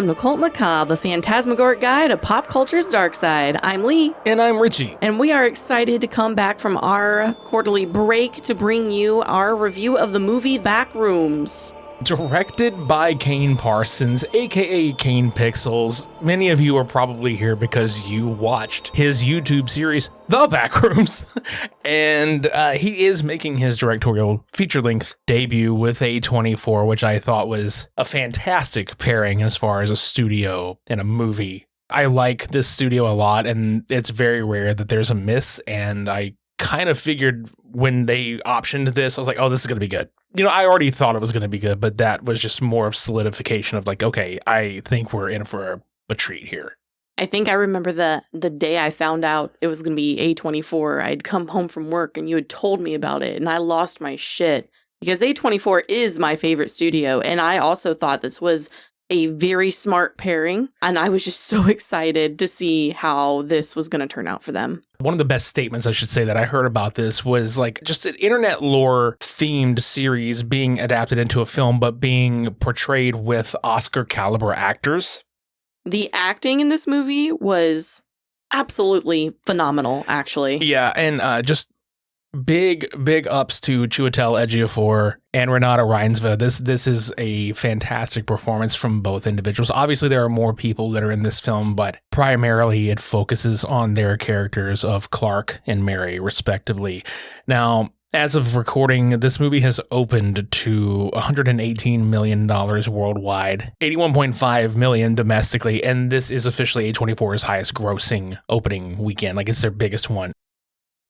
welcome to Cult Macabre, a phantasmagoric guide to pop culture's dark side. I'm Lee. And I'm Richie. And we are excited to come back from our quarterly break to bring you our review of the movie Backrooms. Directed by Kane Parsons, aka Kane Pixels. Many of you are probably here because you watched his YouTube series, The Backrooms. And he is making his directorial feature-length debut with A24, which I thought was a fantastic pairing as far as a studio and a movie. I like this studio a lot, and it's very rare that there's a miss, and I kind of figured when they optioned this, I was like, oh, this is going to be good. You know, I already thought it was going to be good, but that was just more of solidification of like, okay, I think we're in for a treat here. I think I remember the day I found out it was going to be A24. I'd come home from work and you had told me about it, and I lost my shit because A24 is my favorite studio. And I also thought this was a very smart pairing, and I was just so excited to see how this was going to turn out for them. One of the best statements, I should say, that I heard about this was like just an internet lore themed series being adapted into a film, but being portrayed with Oscar caliber actors. The acting in this movie was absolutely phenomenal, actually. Yeah, and just big ups to Chiwetel Ejiofor and Renata Reinsve. This is a fantastic performance from both individuals. Obviously, there are more people that are in this film, but primarily it focuses on their characters of Clark and Mary, respectively. Now, as of recording, this movie has opened to $118 million worldwide, $81.5 million domestically, and this is officially A24's highest grossing opening weekend. Like, it's their biggest one.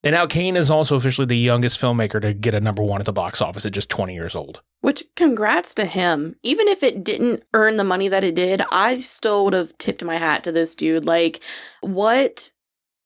And now Kane is also officially the youngest filmmaker to get a number one at the box office at just 20 years old. Which, congrats to him. Even if it didn't earn the money that it did, I still would have tipped my hat to this dude. Like, what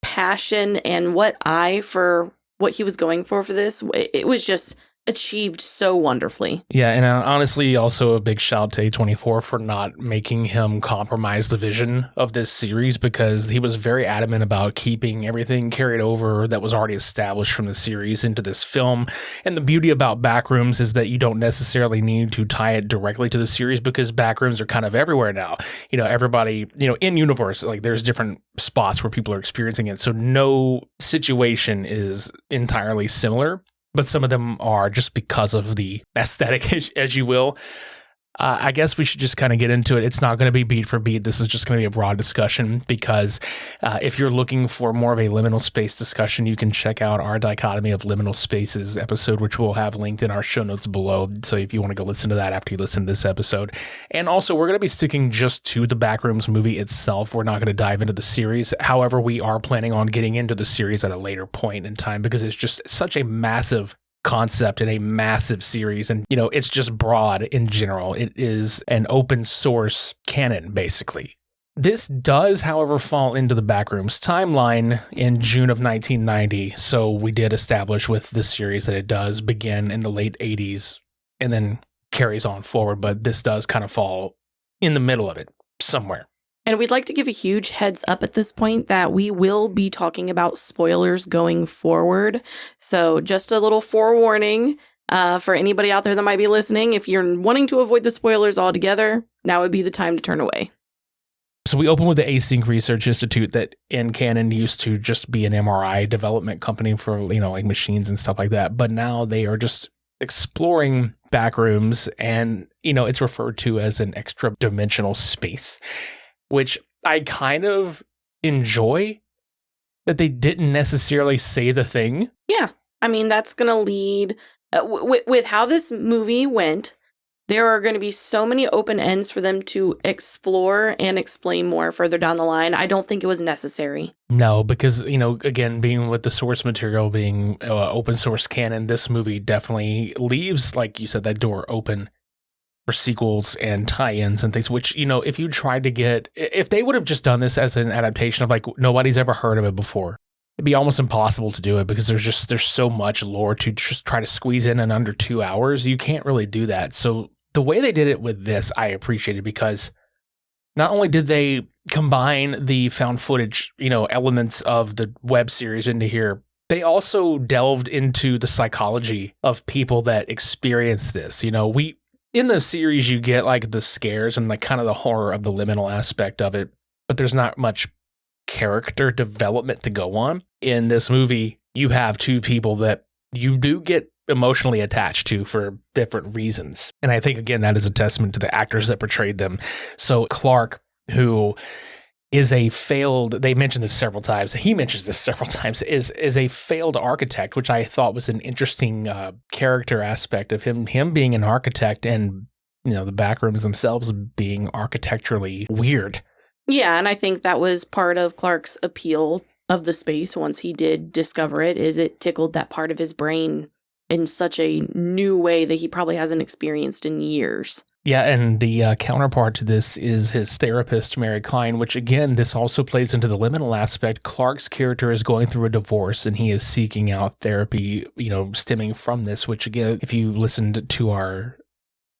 passion and what eye for what he was going for this. It was just achieved so wonderfully. Yeah, and honestly, also a big shout to A24 for not making him compromise the vision of this series, because he was very adamant about keeping everything carried over that was already established from the series into this film. And the beauty about Backrooms is that you don't necessarily need to tie it directly to the series, because Backrooms are kind of everywhere now. You know, everybody, you know, in universe, like there's different spots where people are experiencing it. So no situation is entirely similar, but some of them are just because of the aesthetic, as you will. I guess we should just kind of get into it. It's not going to be beat for beat. This is just going to be a broad discussion, because if you're looking for more of a liminal space discussion, you can check out our Dichotomy of Liminal Spaces episode, which we'll have linked in our show notes below. So if you want to go listen to that after you listen to this episode. And also, we're going to be sticking just to the Backrooms movie itself. We're not going to dive into the series. However, we are planning on getting into the series at a later point in time, because it's just such a massive concept and a massive series, and you know, it's just broad in general. It is an open source canon, basically. This does, however, fall into the Backrooms timeline in June of 1990, so we did establish with this series that it does begin in the late 80s and then carries on forward, but this does kind of fall in the middle of it somewhere. And we'd like to give a huge heads up at this point that we will be talking about spoilers going forward. So just a little forewarning for anybody out there that might be listening. If you're wanting to avoid the spoilers altogether, now would be the time to turn away. So we open with the Async Research Institute that in canon used to just be an MRI development company for, you know, like machines and stuff like that. But now they are just exploring Backrooms, and, you know, it's referred to as an extra-dimensional space, which I kind of enjoy that they didn't necessarily say the thing. Yeah. I mean, that's going to lead with how this movie went. There are going to be so many open ends for them to explore and explain more further down the line. I don't think it was necessary. No, because, you know, again, being with the source material being open source canon, this movie definitely leaves, like you said, that door open for sequels and tie-ins and things, which, you know, if you tried to get, if they would have just done this as an adaptation of like nobody's ever heard of it before, it'd be almost impossible to do it, because there's so much lore to just try to squeeze in under 2 hours. You can't really do that. So the way they did it with this, I appreciated, because not only did they combine the found footage, you know, elements of the web series into here, they also delved into the psychology of people that experience this. You know, in the series, you get like the scares and like kind of the horror of the liminal aspect of it, but there's not much character development to go on. In this movie, you have two people that you do get emotionally attached to for different reasons. And I think, again, that is a testament to the actors that portrayed them. So Clark, who is a failed, they mentioned this several times, he mentions this several times, is a failed architect, which I thought was an interesting character aspect of him being an architect and, the Backrooms themselves being architecturally weird. Yeah, and I think that was part of Clark's appeal of the space once he did discover it, is it tickled that part of his brain in such a new way that he probably hasn't experienced in years. Yeah, and the counterpart to this is his therapist, Mary Klein, which, again, this also plays into the liminal aspect. Clark's character is going through a divorce, and he is seeking out therapy, stemming from this, which, again, if you listened to our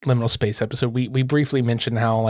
liminal space episode, we briefly mentioned how,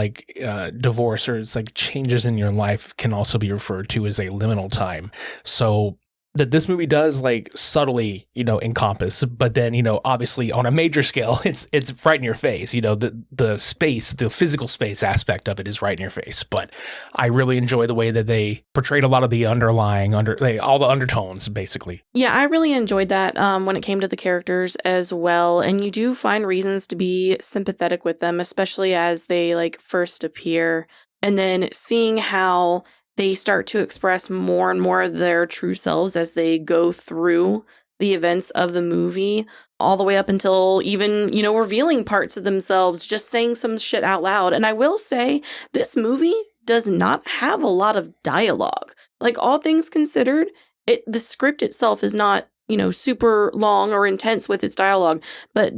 divorce or it's like changes in your life can also be referred to as a liminal time. So that this movie does subtly, encompass, but then, obviously on a major scale, it's right in your face. The space, the physical space aspect of it is right in your face. But I really enjoy the way that they portrayed a lot of the underlying all the undertones, basically. Yeah, I really enjoyed that when it came to the characters as well. And you do find reasons to be sympathetic with them, especially as they first appear, and then seeing how they start to express more and more of their true selves as they go through the events of the movie, all the way up until even, revealing parts of themselves, just saying some shit out loud. And I will say, this movie does not have a lot of dialogue. All things considered, the script itself is not, super long or intense with its dialogue, but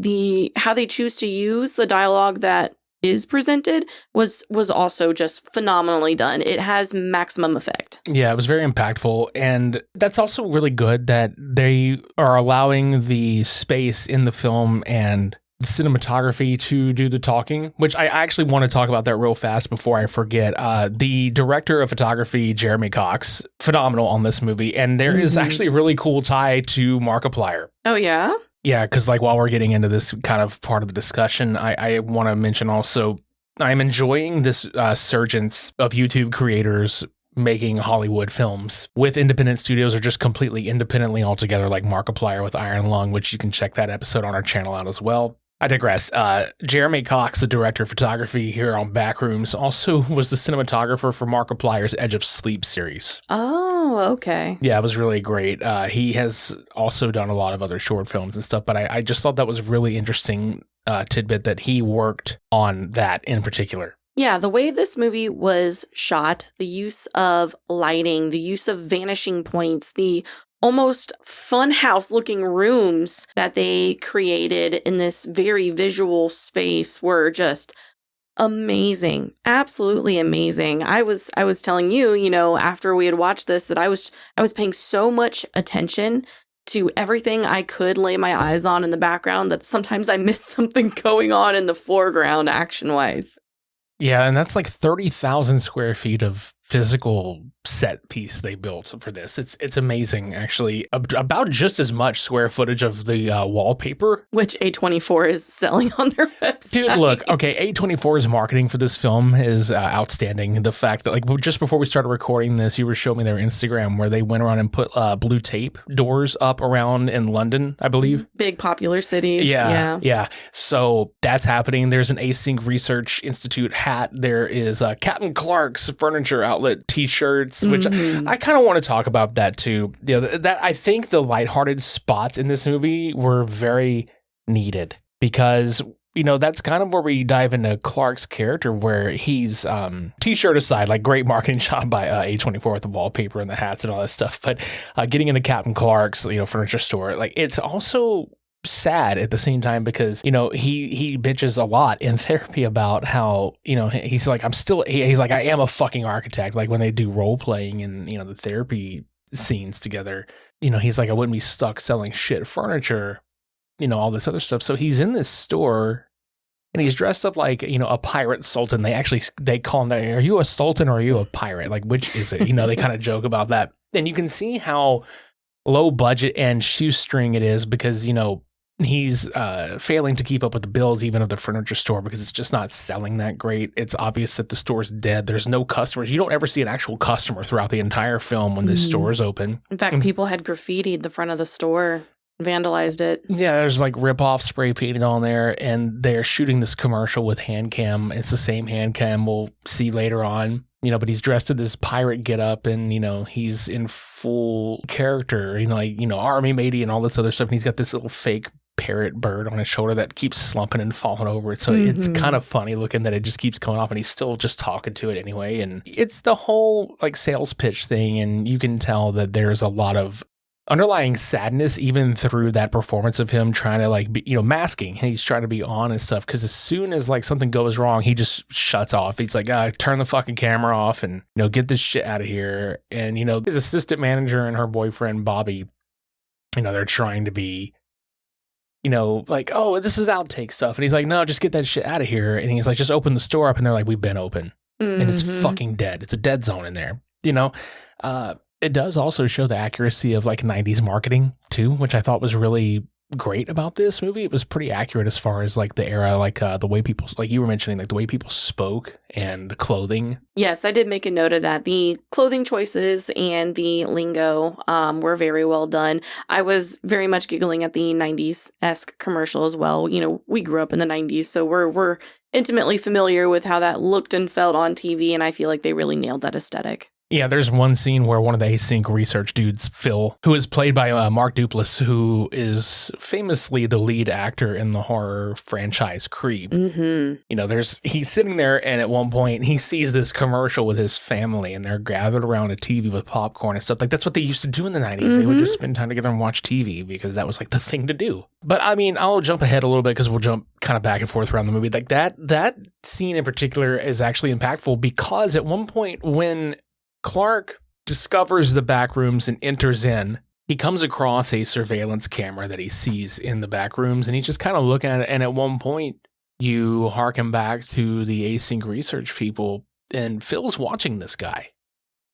how they choose to use the dialogue that is presented was also just phenomenally done. It has maximum effect. Yeah, it was very impactful, and that's also really good that they are allowing the space in the film and the cinematography to do the talking, which I actually want to talk about that real fast before I forget. The director of photography, Jeremy Cox, phenomenal on this movie, and there is actually a really cool tie to Markiplier. Oh, yeah? Yeah, because while we're getting into this kind of part of the discussion, I want to mention also, I'm enjoying this surgence of YouTube creators making Hollywood films with independent studios or just completely independently altogether, like Markiplier with Iron Lung, which you can check that episode on our channel out as well. I digress. Jeremy Cox, the director of photography here on Backrooms, also was the cinematographer for Markiplier's Edge of Sleep series. Oh, okay. Yeah, it was really great. He has also done a lot of other short films and stuff, but I just thought that was really interesting tidbit that he worked on that in particular. Yeah, the way this movie was shot, the use of lighting, the use of vanishing points, the almost funhouse looking rooms that they created in this very visual space were just amazing. Absolutely amazing. I was telling you, after we had watched this, that I was paying so much attention to everything I could lay my eyes on in the background that sometimes I missed something going on in the foreground action-wise. Yeah, and that's 30,000 square feet of physical set piece they built for this. It's amazing, actually. About just as much square footage of the wallpaper. Which A24 is selling on their website. Dude, look, okay, A24's marketing for this film is outstanding. The fact that, just before we started recording this, you were showing me their Instagram where they went around and put blue tape doors up around in London, I believe. Big popular cities. Yeah. So that's happening. There's an Async Research Institute hat. There is Captain Clark's furniture outlet t-shirts, which I kind of want to talk about that too. That I think the lighthearted spots in this movie were very needed because that's kind of where we dive into Clark's character, where he's t-shirt aside, great marketing job by A24 with the wallpaper and the hats and all that stuff. But getting into Captain Clark's furniture store, it's also sad at the same time because he bitches a lot in therapy about how he's like, I am a fucking architect, when they do role playing and the therapy scenes together, he's like, I wouldn't be stuck selling shit furniture, all this other stuff. So he's in this store and he's dressed up like a pirate sultan. They call him that. Are you a sultan or are you a pirate? Which is it? They kind of joke about that. And you can see how low budget and shoestring it is because He's failing to keep up with the bills even of the furniture store because it's just not selling that great. It's obvious that the store's dead. There's no customers. You don't ever see an actual customer throughout the entire film when this store is open. In fact, people had graffitied the front of the store, vandalized it. Yeah, there's like rip-off spray painted on there, and they're shooting this commercial with hand cam. It's the same hand cam we'll see later on. But he's dressed in this pirate getup, and, he's in full character, army matey and all this other stuff. And he's got this little fake parrot bird on his shoulder that keeps slumping and falling over it. So it's kind of funny looking that it just keeps coming off, and he's still just talking to it anyway. And it's the whole like sales pitch thing, and you can tell that there's a lot of underlying sadness even through that performance of him trying to like be, masking. He's trying to be on and stuff, because as soon as like something goes wrong, he just shuts off. He's like, turn the fucking camera off and get this shit out of here. And his assistant manager and her boyfriend Bobby, they're trying to be like, oh, this is outtake stuff, and he's like, no, just get that shit out of here. And he's like, just open the store up, and they're like, we've been open, and it's fucking dead. It's a dead zone in there. It does also show the accuracy of like 90s marketing too, which I thought was really great about this movie. It was pretty accurate as far as like the era, like the way people, like you were mentioning, like the way people spoke and the clothing. Yes, I did make a note of that. The clothing choices and the lingo were very well done. I was very much giggling at the 90s-esque commercial as well. We grew up in the 90s, so we're intimately familiar with how that looked and felt on TV, and I feel like they really nailed that aesthetic. Yeah, there's one scene where one of the async research dudes, Phil, who is played by Mark Duplass, who is famously the lead actor in the horror franchise Creep. He's sitting there, and at one point he sees this commercial with his family, and they're gathered around a TV with popcorn and stuff. Like, that's what they used to do in the 90s. They would just spend time together and watch TV because that was like the thing to do. But I mean, I'll jump ahead a little bit because we'll jump kind of back and forth around the movie. Like that scene in particular is actually impactful because at one point when Clark discovers the Backrooms and enters in, he comes across a surveillance camera that he sees in the Backrooms, and he's just kind of looking at it. And at one point, you harken back to the async research people, and Phil's watching this guy,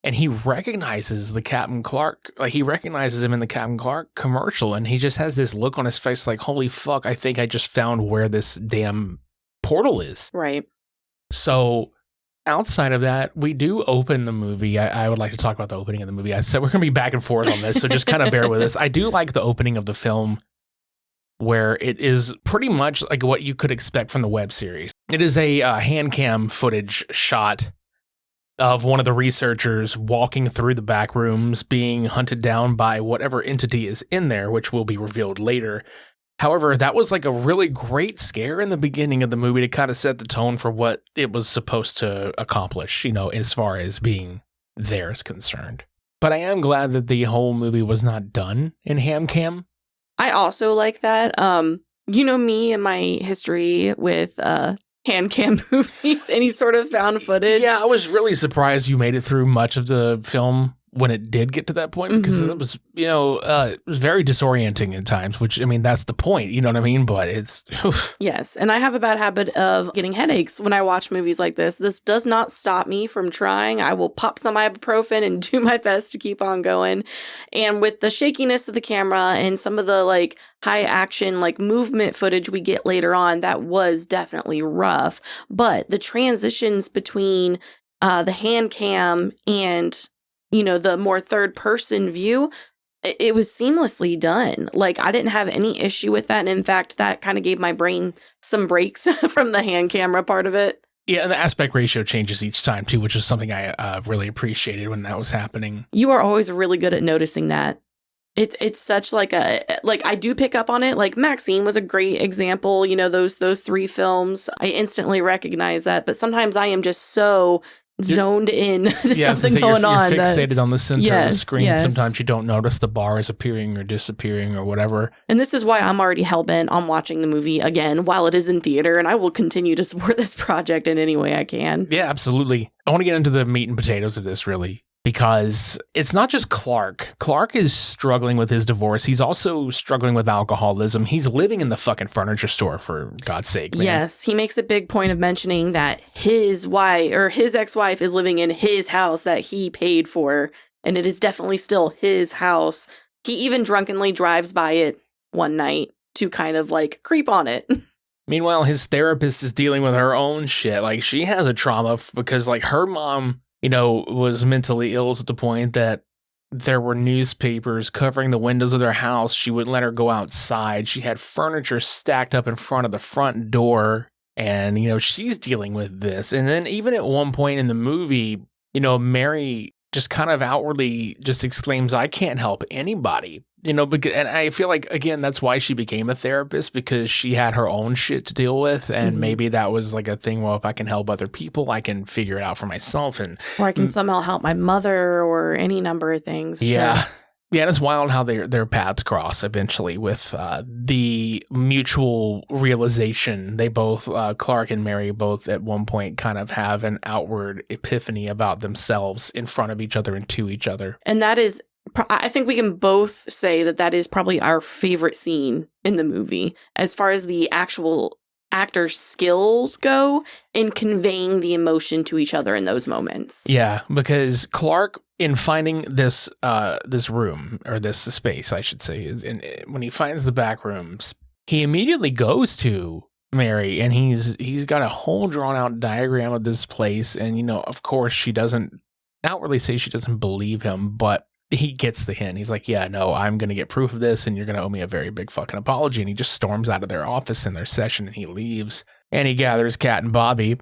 and he recognizes the Captain Clark. Like, he recognizes him in the Captain Clark commercial, and he just has this look on his face like, holy fuck, I think I just found where this damn portal is. Right. So outside of that, we do open the movie. I would like to talk about the opening of the movie. I said we're going to be back and forth on this, so just kind of bear with us. I do like the opening of the film, where it is pretty much like what you could expect from the web series. It is a hand cam footage shot of one of the researchers walking through the back rooms, being hunted down by whatever entity is in there, which will be revealed later. However, that was like a really great scare in the beginning of the movie to kind of set the tone for what it was supposed to accomplish, as far as being there is concerned. But I am glad that the whole movie was not done in ham cam. I also like that. Me and my history with hand cam movies, any sort of found footage. Yeah, I was really surprised you made it through much of the film when it did get to that point, because it was, it was very disorienting at times, which, I mean, that's the point, you know what I mean? But it's... Yes, and I have a bad habit of getting headaches when I watch movies like this. This does not stop me from trying. I will pop some ibuprofen and do my best to keep on going. And with the shakiness of the camera and some of the, like, high action, like, movement footage we get later on, that was definitely rough. But the transitions between the hand cam and... the more third person view, it was seamlessly done. Like, I didn't have any issue with that. And in fact, that kind of gave my brain some breaks from the hand camera part of it. Yeah, and the aspect ratio changes each time too, which is something I really appreciated when that was happening. You are always really good at noticing that. It's such like I do pick up on it. Like Maxine was a great example. Those three films, I instantly recognize that. But sometimes I am just so zoned in to something going on. You're fixated on the center of the screen. Yes. Sometimes you don't notice the bars appearing or disappearing or whatever. And this is why I'm already hell-bent on watching the movie again while it is in theater, and I will continue to support this project in any way I can. Yeah, absolutely. I want to get into the meat and potatoes of this, really. Because it's not just Clark. Clark is struggling with his divorce. He's also struggling with alcoholism. He's living in the fucking furniture store, for God's sake, man. Yes, he makes a big point of mentioning that his wife or his ex-wife is living in his house that he paid for, and it is definitely still his house. He even drunkenly drives by it one night to kind of like creep on it. Meanwhile, his therapist is dealing with her own shit. Like, she has a trauma because, like, her mom, you know, was mentally ill to the point that there were newspapers covering the windows of their house. She wouldn't let her go outside. She had furniture stacked up in front of the front door. And, you know, she's dealing with this. And then even at one point in the movie, you know, Mary just kind of outwardly just exclaims, I can't help anybody. You know, because, and I feel like, again, that's why she became a therapist, because she had her own shit to deal with. And maybe that was like a thing, well, if I can help other people, I can figure it out for myself. Or I can somehow help my mother, or any number of things. Yeah. Sure. Yeah, and it's wild how their paths cross eventually with the mutual realization. They both, Clark and Mary, both at one point kind of have an outward epiphany about themselves in front of each other and to each other. And that is, I think we can both say that is probably our favorite scene in the movie, as far as the actual actors' skills go in conveying the emotion to each other in those moments. Yeah, because Clark, in finding this room, or this space, I should say, when he finds the back rooms, he immediately goes to Mary, and he's got a whole drawn out diagram of this place. And, you know, of course, she doesn't outwardly say she doesn't believe him, but he gets the hint. He's like, yeah, no, I'm going to get proof of this, and you're going to owe me a very big fucking apology. And he just storms out of their office in their session, and he leaves. And he gathers Kat and Bobby,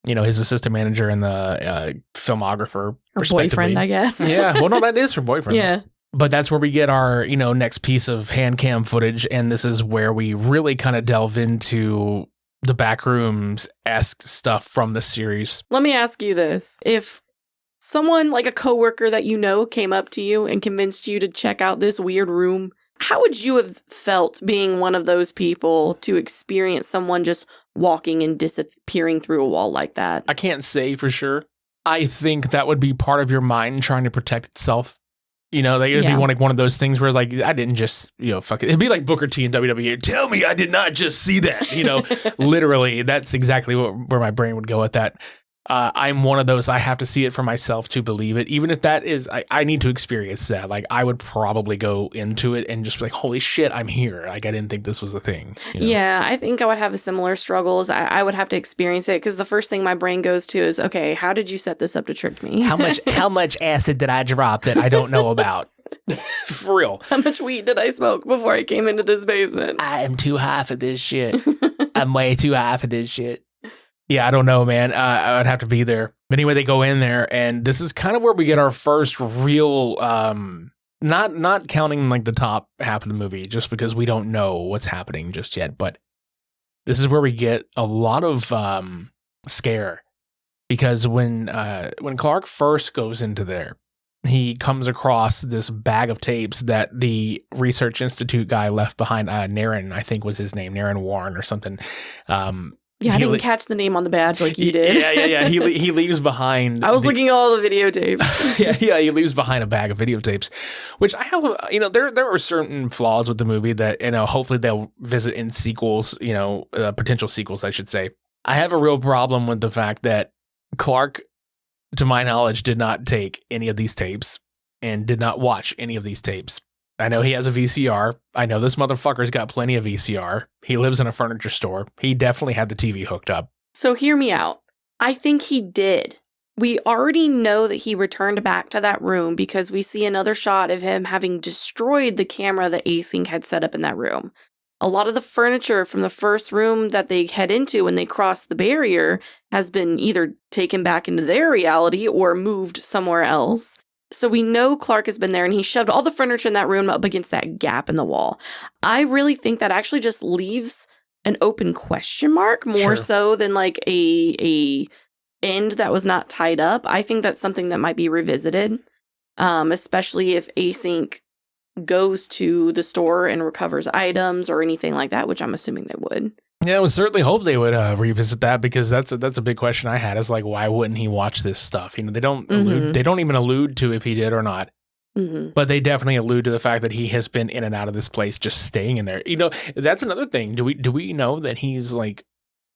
you know, his assistant manager and the filmographer. Her boyfriend, I guess. Yeah, well, no, that is her boyfriend. Yeah. But that's where we get our, you know, next piece of hand cam footage. And this is where we really kind of delve into the Backrooms-esque stuff from the series. Let me ask you this. If someone like a coworker that you know came up to you and convinced you to check out this weird room, how would you have felt being one of those people to experience someone just walking and disappearing through a wall like that? I can't say for sure. I think that would be part of your mind trying to protect itself. You know, it would be one of those things where, like, I didn't just, you know, fuck it. It'd be like Booker T and WWE. Tell me I did not just see that. You know, literally, that's exactly where my brain would go with that. I'm one of those, I have to see it for myself to believe it. Even if that is, I need to experience that. Like, I would probably go into it and just be like, holy shit, I'm here. Like, I didn't think this was a thing. You know? Yeah, I think I would have a similar struggles. I would have to experience it, because the first thing my brain goes to is, okay, how did you set this up to trick me? How much acid did I drop that I don't know about? For real. How much weed did I smoke before I came into this basement? I am too high for this shit. I'm way too high for this shit. Yeah, I don't know, man. I would have to be there. But anyway, they go in there, and this is kind of where we get our first real, not counting like the top half of the movie, just because we don't know what's happening just yet. But this is where we get a lot of scare, because when Clark first goes into there, he comes across this bag of tapes that the Research Institute guy left behind. Naren, I think was his name, Naren Warren or something. Yeah, I didn't catch the name on the badge like you did. Yeah. He leaves behind. I was looking at all the videotapes. yeah. He leaves behind a bag of videotapes, which I have. You know, there are certain flaws with the movie that, you know, hopefully they'll visit in sequels. You know, potential sequels, I should say. I have a real problem with the fact that Clark, to my knowledge, did not take any of these tapes and did not watch any of these tapes. I know he has a VCR. I know this motherfucker's got plenty of VCR. He lives in a furniture store. He definitely had the TV hooked up. So hear me out. I think he did. We already know that he returned back to that room because we see another shot of him having destroyed the camera that Async had set up in that room. A lot of the furniture from the first room that they head into when they cross the barrier has been either taken back into their reality or moved somewhere else. So we know Clark has been there, and he shoved all the furniture in that room up against that gap in the wall. I really think that actually just leaves an open question mark more so than like a end that was not tied up. I think that's something that might be revisited, especially if Async goes to the store and recovers items or anything like that, which I'm assuming they would. Yeah, I would certainly hope they would revisit that, because that's a big question I had, is like, why wouldn't he watch this stuff? You know, they don't even allude to if he did or not, but they definitely allude to the fact that he has been in and out of this place, just staying in there. You know, that's another thing. Do we know that he's like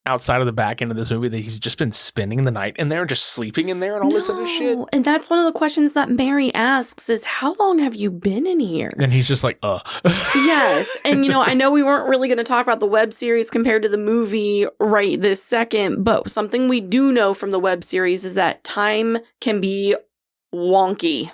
outside of the back end of this movie that he's just been spending the night in there, just sleeping in there and all this other shit? And that's one of the questions that Mary asks is, how long have you been in here? And he's just like, Yes. And, I know we weren't really going to talk about the web series compared to the movie right this second, but something we do know from the web series is that time can be wonky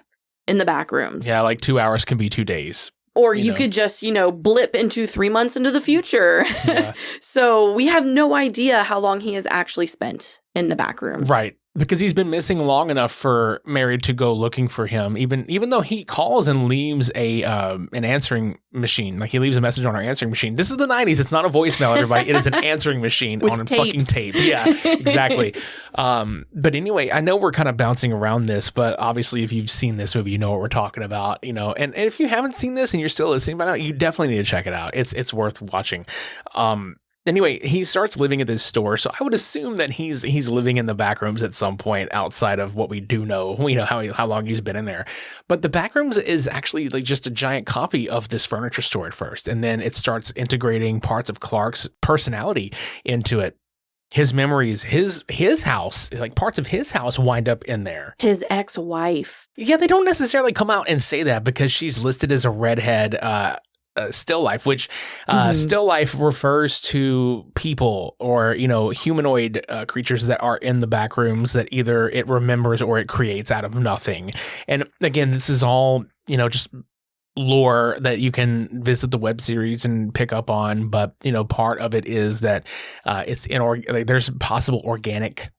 in the Backrooms. Yeah, like 2 hours can be 2 days. Or you could just, blip into 3 months into the future. Yeah. So we have no idea how long he has actually spent in the Backrooms. Right. Because he's been missing long enough for Mary to go looking for him, even though he calls and leaves an answering machine. Like, he leaves a message on our answering machine. This is the 90s. It's not a voicemail, everybody. It is an answering machine on a fucking tape. Yeah, exactly. But anyway, I know we're kind of bouncing around this, but obviously if you've seen this movie, you know what we're talking about, and if you haven't seen this and you're still listening by now, you definitely need to check it out. It's worth watching. Anyway, he starts living at this store, so I would assume that he's living in the Backrooms at some point outside of what we do know. We know how long he's been in there. But the Backrooms is actually like just a giant copy of this furniture store at first, and then it starts integrating parts of Clark's personality into it. His memories, his house, like parts of his house wind up in there. His ex-wife. Yeah, they don't necessarily come out and say that because she's listed as a redhead still life, which still life refers to people or humanoid creatures that are in the back rooms that either it remembers or it creates out of nothing. And again, this is all just lore that you can visit the web series and pick up on, but part of it is that it's there's possible organic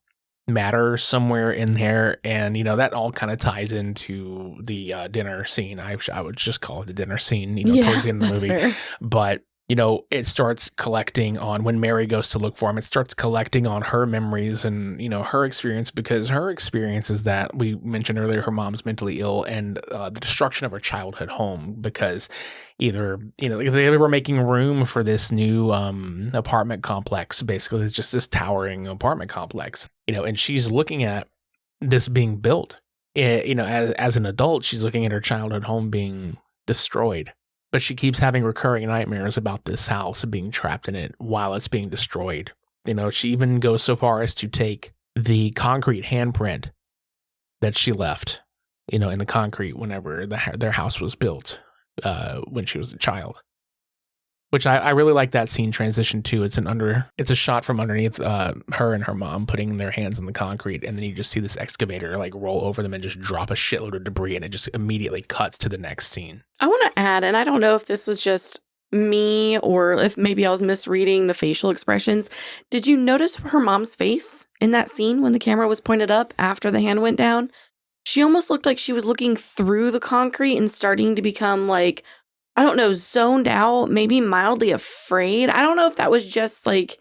matter somewhere in there, and that all kind of ties into the dinner scene. I would just call it the dinner scene, towards the end of the movie. Fair. But it starts collecting on, when Mary goes to look for him, it starts collecting on her memories and her experience, because her experience is that we mentioned earlier her mom's mentally ill and the destruction of her childhood home, because either they were making room for this new apartment complex. Basically, it's just this towering apartment complex, and she's looking at this being built. As an adult, she's looking at her childhood home being destroyed. But she keeps having recurring nightmares about this house and being trapped in it while it's being destroyed. She even goes so far as to take the concrete handprint that she left, in the concrete whenever their house was built when she was a child. Which I really like that scene transition too. It's a shot from underneath her and her mom putting their hands in the concrete, and then you just see this excavator like roll over them and just drop a shitload of debris, and it just immediately cuts to the next scene. I want to add, and I don't know if this was just me or if maybe I was misreading the facial expressions. Did you notice her mom's face in that scene when the camera was pointed up after the hand went down? She almost looked like she was looking through the concrete and starting to become like, I don't know, zoned out, maybe mildly afraid. I don't know if that was just like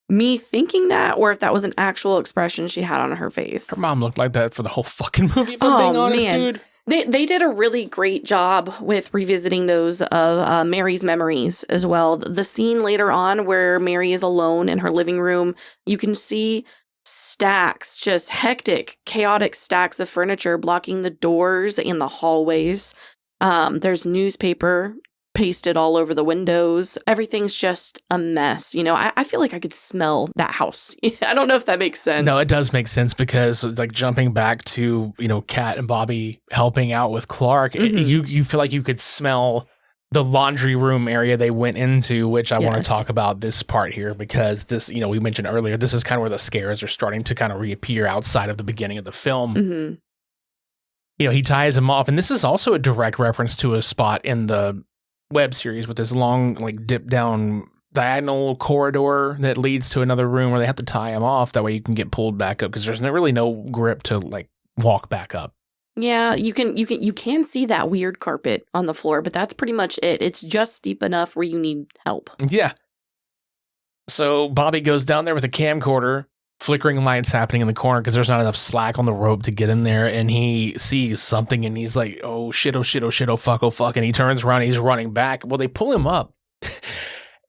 me thinking that or if that was an actual expression she had on her face. Her mom looked like that for the whole fucking movie, if I'm being honest, dude. They did a really great job with revisiting those of Mary's memories as well. The scene later on where Mary is alone in her living room, you can see stacks, just hectic, chaotic stacks of furniture blocking the doors and the hallways. There's newspaper pasted all over the windows. Everything's just a mess. I feel like I could smell that house. I don't know if that makes sense. No, it does make sense, because like jumping back to, Kat and Bobby helping out with Clark, you feel like you could smell the laundry room area they went into, which I want to talk about this part here, because this, we mentioned earlier, this is kind of where the scares are starting to kind of reappear outside of the beginning of the film. Mm-hmm. He ties him off, and this is also a direct reference to a spot in the web series with this long, like, dip down diagonal corridor that leads to another room where they have to tie him off. That way you can get pulled back up, because there's really no grip to like walk back up. Yeah, you can see that weird carpet on the floor, but that's pretty much it. It's just steep enough where you need help. Yeah. So Bobby goes down there with a camcorder. Flickering lights happening in the corner because there's not enough slack on the rope to get in there, and he sees something and he's like, oh shit, oh fuck, and he turns around and he's running back. Well, they pull him up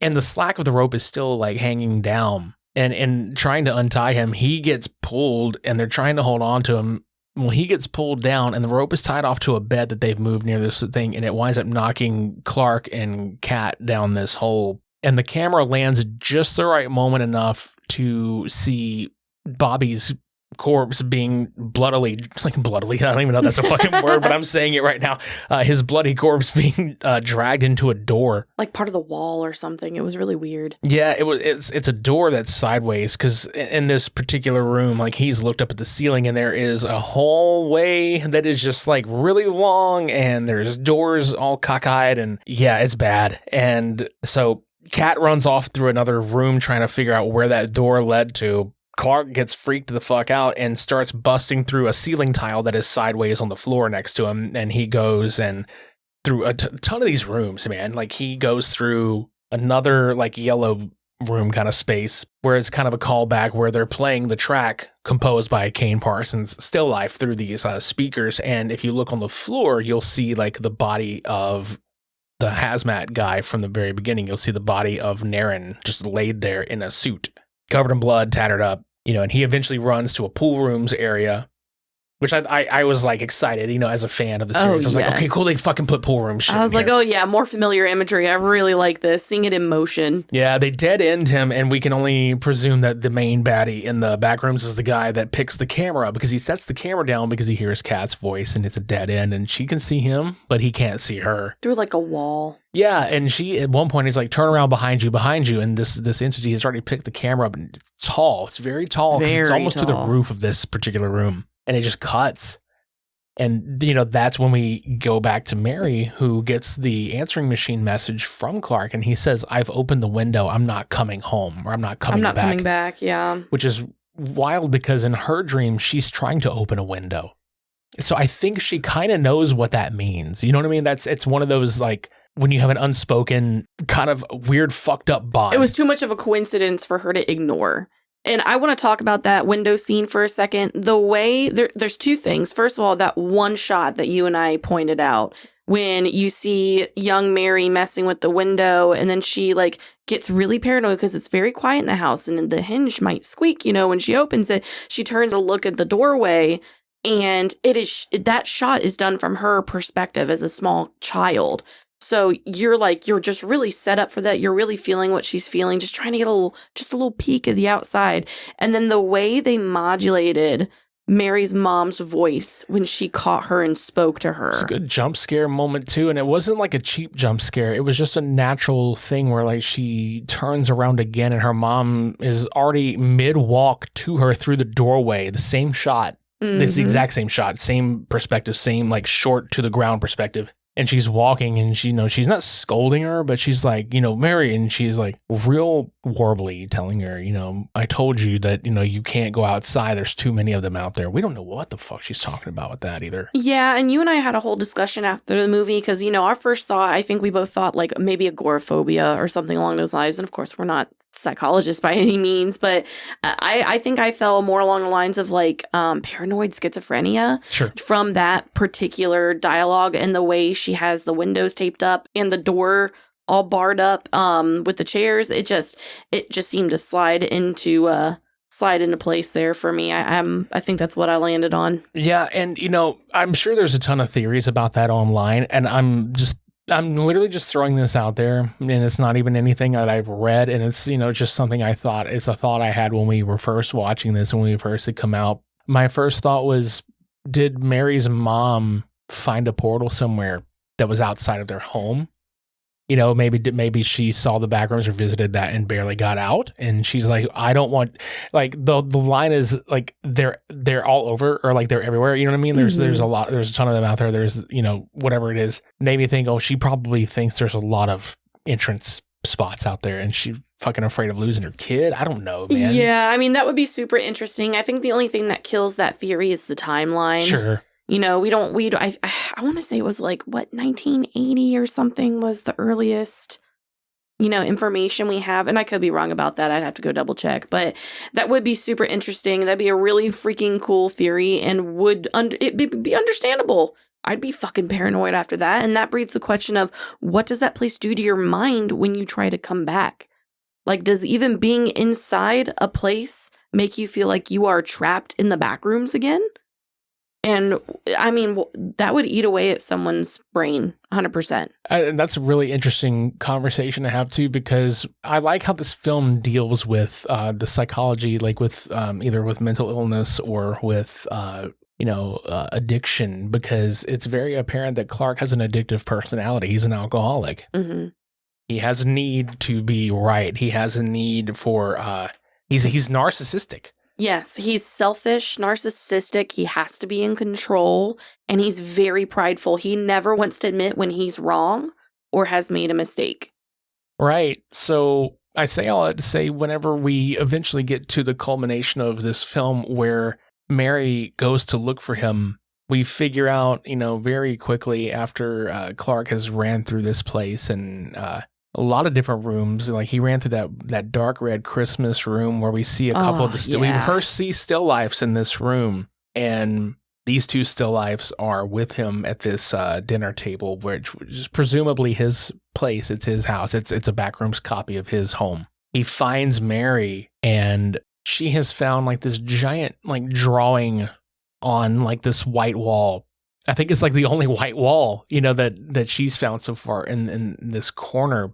and the slack of the rope is still like hanging down, and trying to untie him, he gets pulled and they're trying to hold on to him. Well, he gets pulled down and the rope is tied off to a bed that they've moved near this thing, and it winds up knocking Clark and Kat down this hole. and the camera lands just the right moment enough to see Bobby's corpse being bloodily, I don't even know if that's a fucking word, but I'm saying it right now. His bloody corpse being dragged into a door, like part of the wall or something. It was really weird. Yeah, it's a door that's sideways, because in this particular room, like, he's looked up at the ceiling and there is a hallway that is just like really long, and there's doors all cockeyed, and yeah, it's bad. And so Kat runs off through another room trying to figure out where that door led to. Clark gets freaked the fuck out and starts busting through a ceiling tile that is sideways on the floor next to him. And he goes and through a ton of these rooms, man. Like, he goes through another like yellow room kind of space where it's kind of a callback where they're playing the track composed by Kane Parsons, Still Life, through these speakers. And if you look on the floor, you'll see like the body of the hazmat guy from the very beginning. You'll see the body of Naren just laid there in a suit, covered in blood, tattered up, and he eventually runs to a pool rooms area, which I was like excited, as a fan of the series. I was like, okay, cool, they fucking put pool room shit. I was like, oh yeah, more familiar imagery. I really like this, seeing it in motion. Yeah, they dead end him, and we can only presume that the main baddie in the Backrooms is the guy that picks the camera, because he sets the camera down because he hears Kat's voice, and it's a dead end, and she can see him, but he can't see her. Through like a wall. Yeah, and she, at one point, he's like, turn around behind you, and this entity has already picked the camera up, and it's tall. It's very tall, because it's almost to the roof of this particular room, and it just cuts. And, that's when we go back to Mary, who gets the answering machine message from Clark, and he says, I've opened the window, I'm not coming home, or I'm not coming back, yeah. Which is wild, because in her dream, she's trying to open a window. So I think she kind of knows what that means. You know what I mean? It's one of those, like, when you have an unspoken kind of weird fucked up bond. It was too much of a coincidence for her to ignore. And I want to talk about that window scene for a second. The way there's two things. First of all, that one shot that you and I pointed out, when you see young Mary messing with the window, and then she like gets really paranoid because it's very quiet in the house and the hinge might squeak, when she opens it. She turns to look at the doorway, and that shot is done from her perspective as a small child. So you're just really set up for that. You're really feeling what she's feeling, just trying to get a little peek of the outside. And then the way they modulated Mary's mom's voice when she caught her and spoke to her. It's a good jump scare moment too. And it wasn't like a cheap jump scare. It was just a natural thing where like she turns around again and her mom is already mid-walk to her through the doorway. The same shot. Mm-hmm. It's the exact same shot, same perspective, same like short to the ground perspective. And she's walking, and she's not scolding her, but she's like, Mary, and she's like real warbly telling her, I told you that, you can't go outside. There's too many of them out there. We don't know what the fuck she's talking about with that either. Yeah, and you and I had a whole discussion after the movie, because, our first thought, I think we both thought like maybe agoraphobia or something along those lines. And of course, we're not psychologists by any means, but I think I fell more along the lines of like paranoid schizophrenia. Sure. From that particular dialogue, and the way she has the windows taped up and the door all barred up with the chairs. It just seemed to slide into place there for me. I think that's what I landed on. Yeah, and I'm sure there's a ton of theories about that online, and I'm literally just throwing this out there, and it's not even anything that I've read, and it's just something it's a thought I had when we were first watching this, when we first had come out. My first thought was, did Mary's mom find a portal somewhere that was outside of their home? Maybe she saw the Backrooms or visited that and barely got out, and she's like, I don't want, like, the line is like they're all over, or like they're everywhere, you know what I mean? There's a ton of them out there. There's whatever it is. Made me think, oh, she probably thinks there's a lot of entrance spots out there, and she's fucking afraid of losing her kid. I don't know, man. Yeah, I mean, that would be super interesting. I think the only thing that kills that theory is the timeline. Sure. I want to say it was like, 1980 or something was the earliest, information we have. And I could be wrong about that. I'd have to go double check. But that would be super interesting. That'd be a really freaking cool theory, and it'd be understandable. I'd be fucking paranoid after that. And that breeds the question of, what does that place do to your mind when you try to come back? Like, does even being inside a place make you feel like you are trapped in the Backrooms again? And I mean, that would eat away at someone's brain, 100%. And that's a really interesting conversation to have too, because I like how this film deals with the psychology, like with either with mental illness or with addiction, because it's very apparent that Clark has an addictive personality. He's an alcoholic. Mm-hmm. He has a need to be right. He has a need for he's narcissistic. Yes, he's selfish, narcissistic, he has to be in control, and he's very prideful. He never wants to admit when he's wrong or has made a mistake. Right. So I say all that to say, whenever we eventually get to the culmination of this film where Mary goes to look for him, we figure out, very quickly after Clark has ran through this place and a lot of different rooms. Like he ran through that dark red Christmas room where we see a couple of the we first see still lifes in this room, and these two still lifes are with him at this dinner table, which is presumably his place. It's his house. It's a Backrooms copy of his home. He finds Mary, and she has found like this giant like drawing on like this white wall. I think it's like the only white wall, that she's found so far in this corner.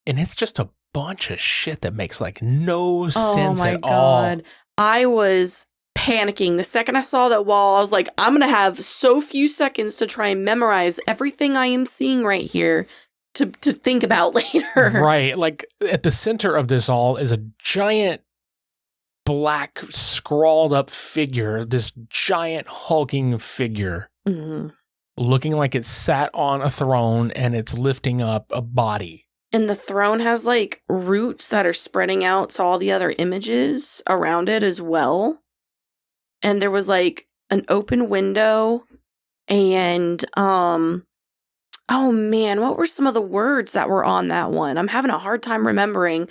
And it's just a bunch of shit that makes like no sense at all. I was panicking. The second I saw that wall, I was like, I'm going to have so few seconds to try and memorize everything I am seeing right here to think about later. Right. Like at the center of this all is a giant black scrawled up figure, this giant hulking figure. Mm-hmm. Looking like it sat on a throne and it's lifting up a body. And the throne has like roots that are spreading out to all the other images around it as well. And there was like an open window and oh man, what were some of the words that were on that one? I'm having a hard time remembering.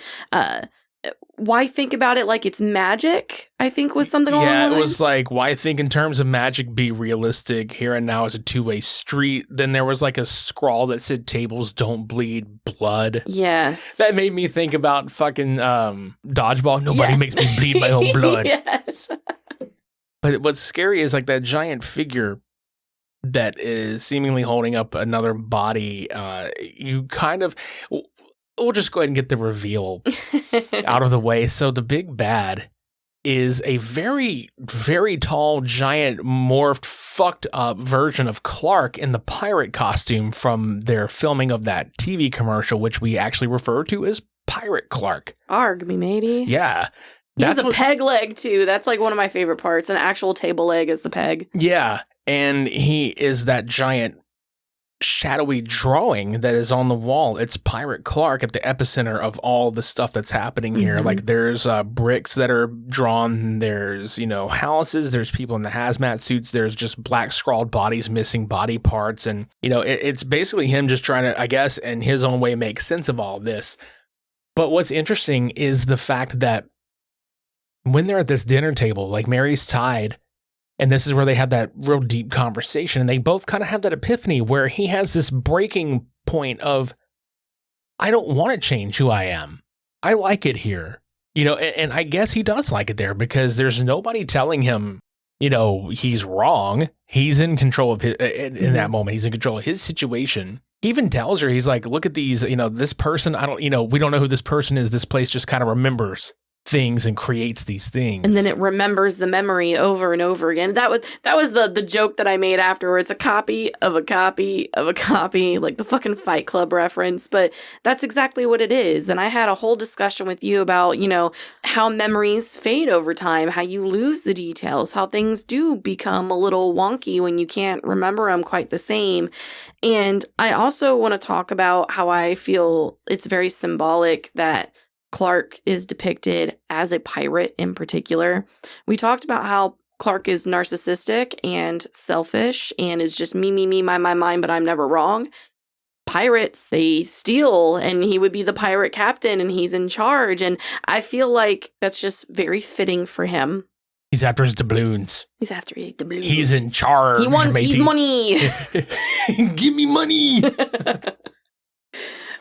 Why think about it like it's magic? I think was something along those lines. Yeah, it was like, why think in terms of magic, be realistic? Here and now is a two-way street. Then there was like a scrawl that said tables don't bleed blood. Yes. That made me think about fucking dodgeball. Nobody makes me bleed my own blood. Yes. But what's scary is like that giant figure that is seemingly holding up another body. You kind of... We'll just go ahead and get the reveal out of the way. So the big bad is a very, very tall, giant, morphed, fucked up version of Clark in the pirate costume from their filming of that TV commercial, which we actually refer to as Pirate Clark. Arg, me matey. Yeah. He has a peg leg, too. That's like one of my favorite parts. An actual table leg is the peg. Yeah. And he is that giant shadowy drawing that is on the wall. It's Pirate Clark at the epicenter of all the stuff that's happening here. Mm-hmm. Like there's bricks that are drawn, there's houses, there's people in the hazmat suits, there's just black scrawled bodies missing body parts, and it's basically him just trying to, I guess, in his own way, make sense of all this. But what's interesting is the fact that when they're at this dinner table, like Mary's tied, and this is where they have that real deep conversation. And they both kind of have that epiphany where he has this breaking point of, I don't want to change who I am. I like it here. And I guess he does like it there because there's nobody telling him, he's wrong. He's in control of his, in that moment, he's in control of his situation. He even tells her, he's like, look at these, this person, we don't know who this person is. This place just kind of remembers things and creates these things, and then it remembers the memory over and over again. That was the joke that I made afterwards. A copy of a copy of a copy, like the fucking Fight Club reference. But that's exactly what it is. And I had a whole discussion with you about how memories fade over time, how you lose the details, how things do become a little wonky when you can't remember them quite the same. And I also want to talk about how I feel it's very symbolic that Clark is depicted as a pirate in particular. We talked about how Clark is narcissistic and selfish and is just me, my, but I'm never wrong. Pirates, they steal, and he would be the pirate captain and he's in charge. And I feel like that's just very fitting for him. He's after his doubloons. He's in charge. He wants his money. Give me money.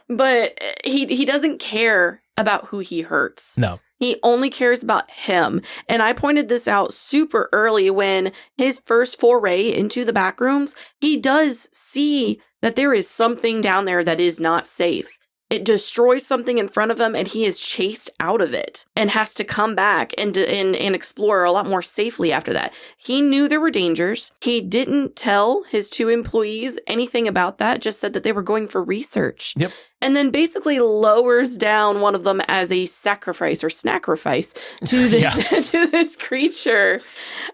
But he doesn't care about who he hurts. No. He only cares about him. And I pointed this out super early when his first foray into the Backrooms, he does see that there is something down there that is not safe. It destroys something in front of him, and he is chased out of it and has to come back and explore a lot more safely after that. He knew there were dangers. He didn't tell his 2 employees anything about that, just said that they were going for research. Yep. And then basically lowers down one of them as a sacrifice or snacrifice to this to this creature.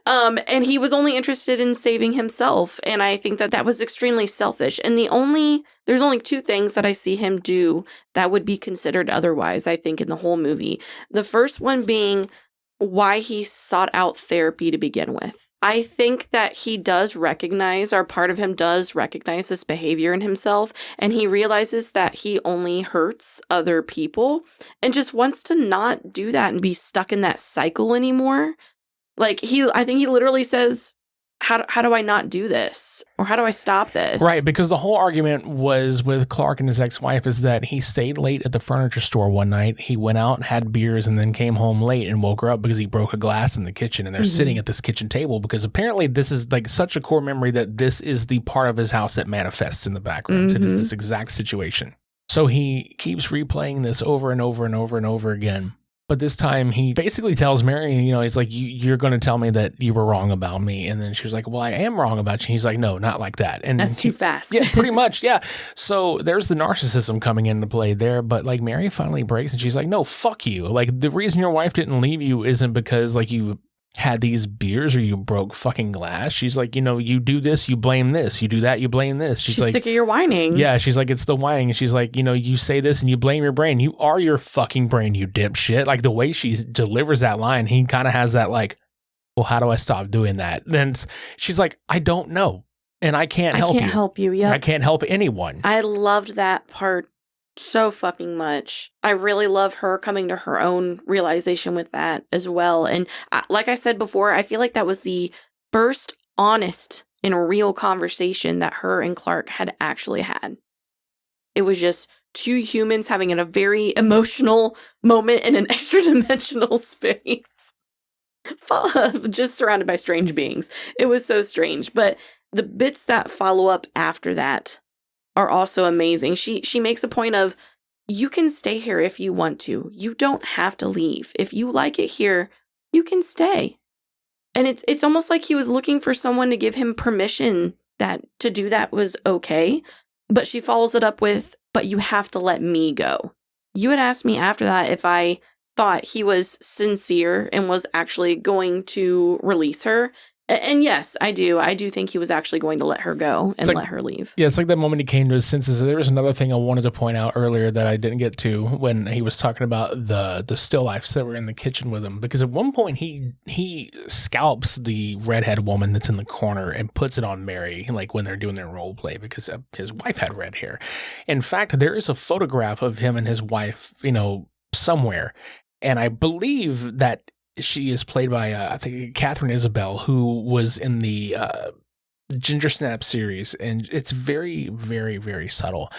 And he was only interested in saving himself. And I think that was extremely selfish. And there's only 2 things that I see him do that would be considered otherwise, I think, in the whole movie. The first one being why he sought out therapy to begin with. I think that he does recognize, or part of him does recognize this behavior in himself, and he realizes that he only hurts other people and just wants to not do that and be stuck in that cycle anymore. Like, I think he literally says, how do I not do this? Or how do I stop this? Right, because the whole argument was with Clark and his ex-wife is that he stayed late at the furniture store one night. He went out and had beers and then came home late and woke her up because he broke a glass in the kitchen. And they're sitting at this kitchen table because apparently this is like such a core memory that this is the part of his house that manifests in the Backrooms. It is this exact situation. So he keeps replaying this over and over and over and over again. But this time he basically tells Mary, he's like, you're going to tell me that you were wrong about me. And then she was like, well, I am wrong about you. He's like, no, not like that. And that's too fast. Yeah, pretty much. Yeah. So there's the narcissism coming into play there. But like Mary finally breaks and she's like, no, fuck you. Like the reason your wife didn't leave you isn't because like you had these beers or you broke fucking glass. She's like, you do this, you blame this. You do that, you blame this. She's like, sick of your whining. Yeah, she's like, it's the whining. And she's like, you say this and you blame your brain. You are your fucking brain, you dipshit. Like the way she delivers that line, he kind of has that like, well, how do I stop doing that? Then she's like, I don't know. And I can't help you. I can't help you, yeah. I can't help anyone. I loved that part so fucking much. I really love her coming to her own realization with that as well. And like I said before, I feel like that was the first honest and real conversation that her and Clark had actually had. It was just 2 humans having a very emotional moment in an extra-dimensional space. Just surrounded by strange beings. It was so strange. But the bits that follow up after that are also amazing. She makes a point of, you can stay here if you want to. You don't have to leave. If you like it here, you can stay. And it's almost like he was looking for someone to give him permission that to do that was okay. But she follows it up with, but you have to let me go. You had asked me after that if I thought he was sincere and was actually going to release her. And yes, I do. I do think he was actually going to let her go and let her leave. Yeah, it's like that moment he came to his senses. There was another thing I wanted to point out earlier that I didn't get to when he was talking about the still lifes that were in the kitchen with him. Because at one point he scalps the redhead woman that's in the corner and puts it on Mary, like when they're doing their role play, because his wife had red hair. In fact, there is a photograph of him and his wife, somewhere. And I believe that she is played by, I think, Catherine Isabel, who was in the Ginger Snap series, and it's very, very, very subtle.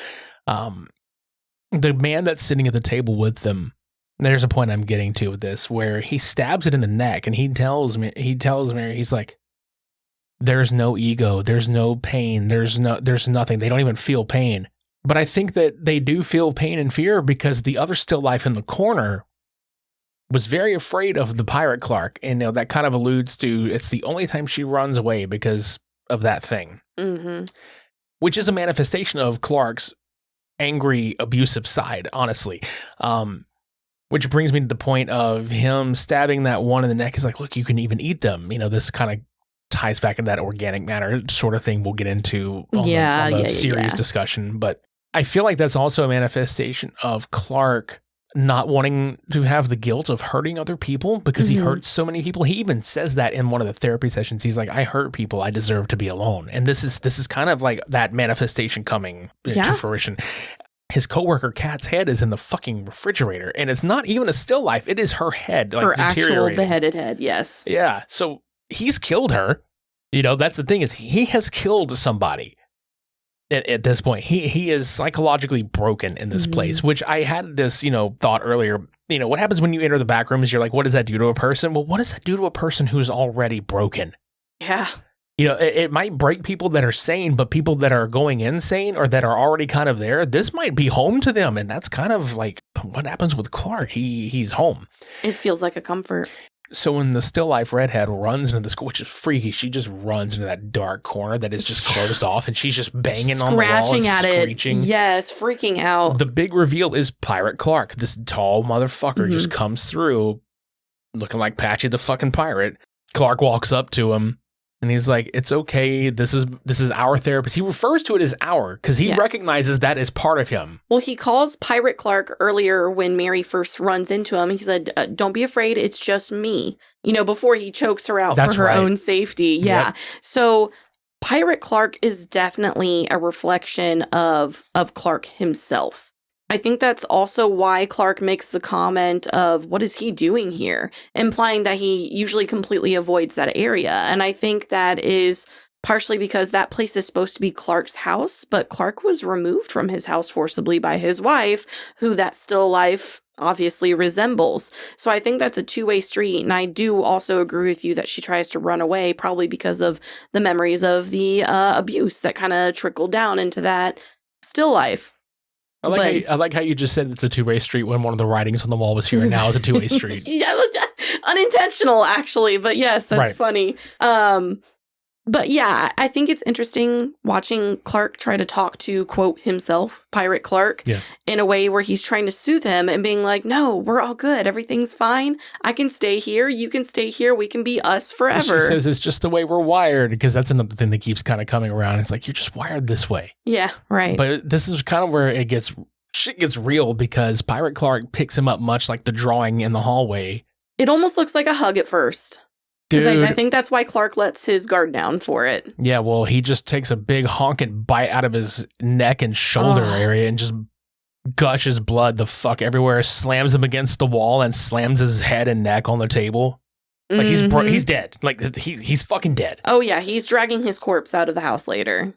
The man that's sitting at the table with them, there's a point I'm getting to with this, where he stabs it in the neck, and he tells Mary, he's like, there's no ego, there's no pain, there's nothing. They don't even feel pain. But I think that they do feel pain and fear because the other still life in the corner was very afraid of the pirate Clark. And that kind of alludes to, it's the only time she runs away because of that thing. Mm-hmm. Which is a manifestation of Clark's angry, abusive side, honestly. Which brings me to the point of him stabbing that one in the neck. He's like, look, you can even eat them. This kind of ties back into that organic matter sort of thing we'll get into on the series discussion. But I feel like that's also a manifestation of Clark not wanting to have the guilt of hurting other people because he hurts so many people. He even says that in one of the therapy sessions. He's like, I hurt people. I deserve to be alone. And this is kind of like that manifestation coming to fruition. His coworker Kat's head is in the fucking refrigerator, and it's not even a still life. It is her head, like, her actual deteriorating. Beheaded head. Yes. Yeah. So he's killed her. That's the thing, is he has killed somebody. at this point. He is psychologically broken in this place, which I had this, thought earlier. What happens when you enter the back rooms? You're like, what does that do to a person? Well, what does that do to a person who's already broken? Yeah. It might break people that are sane, but people that are going insane or that are already kind of there, this might be home to them. And that's kind of like what happens with Clark. He's home. It feels like a comfort. So when the still life redhead runs into the school, which is freaky, she just runs into that dark corner that is just closed off, and she's just banging on the wall and screeching. Yes, freaking out. The big reveal is Pirate Clark. This tall motherfucker just comes through looking like Patchy the fucking pirate. Clark walks up to him. And he's like, it's okay. This is our therapist. He refers to it as our because he recognizes that as part of him. Well, he calls Pirate Clark earlier when Mary first runs into him. He said, don't be afraid. It's just me. Before he chokes her out for her own safety. Yeah. Yep. So Pirate Clark is definitely a reflection of Clark himself. I think that's also why Clark makes the comment of, what is he doing here? Implying that he usually completely avoids that area. And I think that is partially because that place is supposed to be Clark's house, but Clark was removed from his house forcibly by his wife, who that still life obviously resembles. So I think that's a two-way street. And I do also agree with you that she tries to run away, probably because of the memories of the abuse that kind of trickled down into that still life. I like how you just said it's a two-way street when one of the writings on the wall was here and now it's a two-way street. Yeah, it was unintentional, actually. But yes, that's funny. But yeah, I think it's interesting watching Clark try to talk to, quote, himself, Pirate Clark, in a way where he's trying to soothe him and being like, no, we're all good. Everything's fine. I can stay here. You can stay here. We can be us forever. She says it's just the way we're wired, because that's another thing that keeps kind of coming around. It's like, you're just wired this way. Yeah, right. But this is kind of where shit gets real, because Pirate Clark picks him up much like the drawing in the hallway. It almost looks like a hug at first. Because I think that's why Clark lets his guard down for it. Yeah, well, he just takes a big honking bite out of his neck and shoulder area and just gushes blood the fuck everywhere, slams him against the wall and slams his head and neck on the table. Like, he's dead. Like, he's fucking dead. Oh, yeah, he's dragging his corpse out of the house later.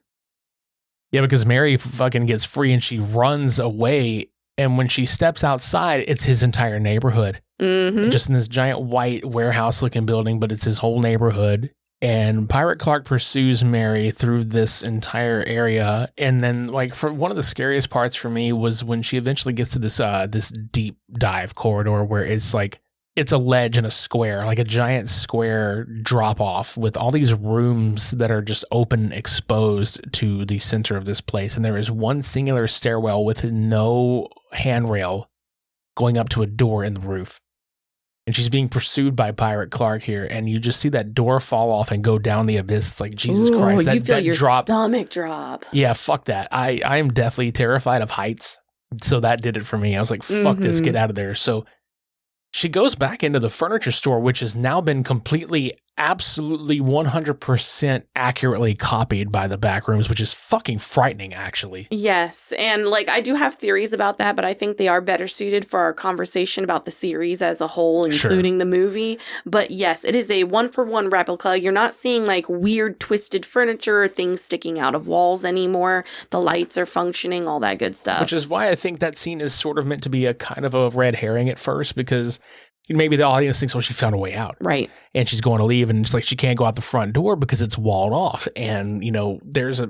Yeah, because Mary fucking gets free and she runs away. And when she steps outside, it's his entire neighborhood. Just in this giant white warehouse-looking building, but it's his whole neighborhood. And Pirate Clark pursues Mary through this entire area. And then, like, for one of the scariest parts for me was when she eventually gets to this deep dive corridor where it's like, it's a ledge in a square, like a giant square drop-off with all these rooms that are just open, exposed to the center of this place. And there is one singular stairwell with no handrail going up to a door in the roof. And she's being pursued by Pirate Clark here, and you just see that door fall off and go down the abyss. It's like, Jesus Christ. You feel your stomach drop. Yeah, fuck that. I am definitely terrified of heights. So that did it for me. I was like, fuck this, get out of there. So she goes back into the furniture store, which has now been completely, absolutely 100% accurately copied by the Backrooms, which is fucking frightening, actually. Yes, and like, I do have theories about that, but I think they are better suited for our conversation about the series as a whole, including the movie. But yes, it is a one-for-one replica. You're not seeing like weird twisted furniture or things sticking out of walls anymore. The lights are functioning, all that good stuff. Which is why I think that scene is sort of meant to be a kind of a red herring at first, because maybe the audience thinks, well, she found a way out. Right. And she's going to leave, and it's like she can't go out the front door because it's walled off. And, there's a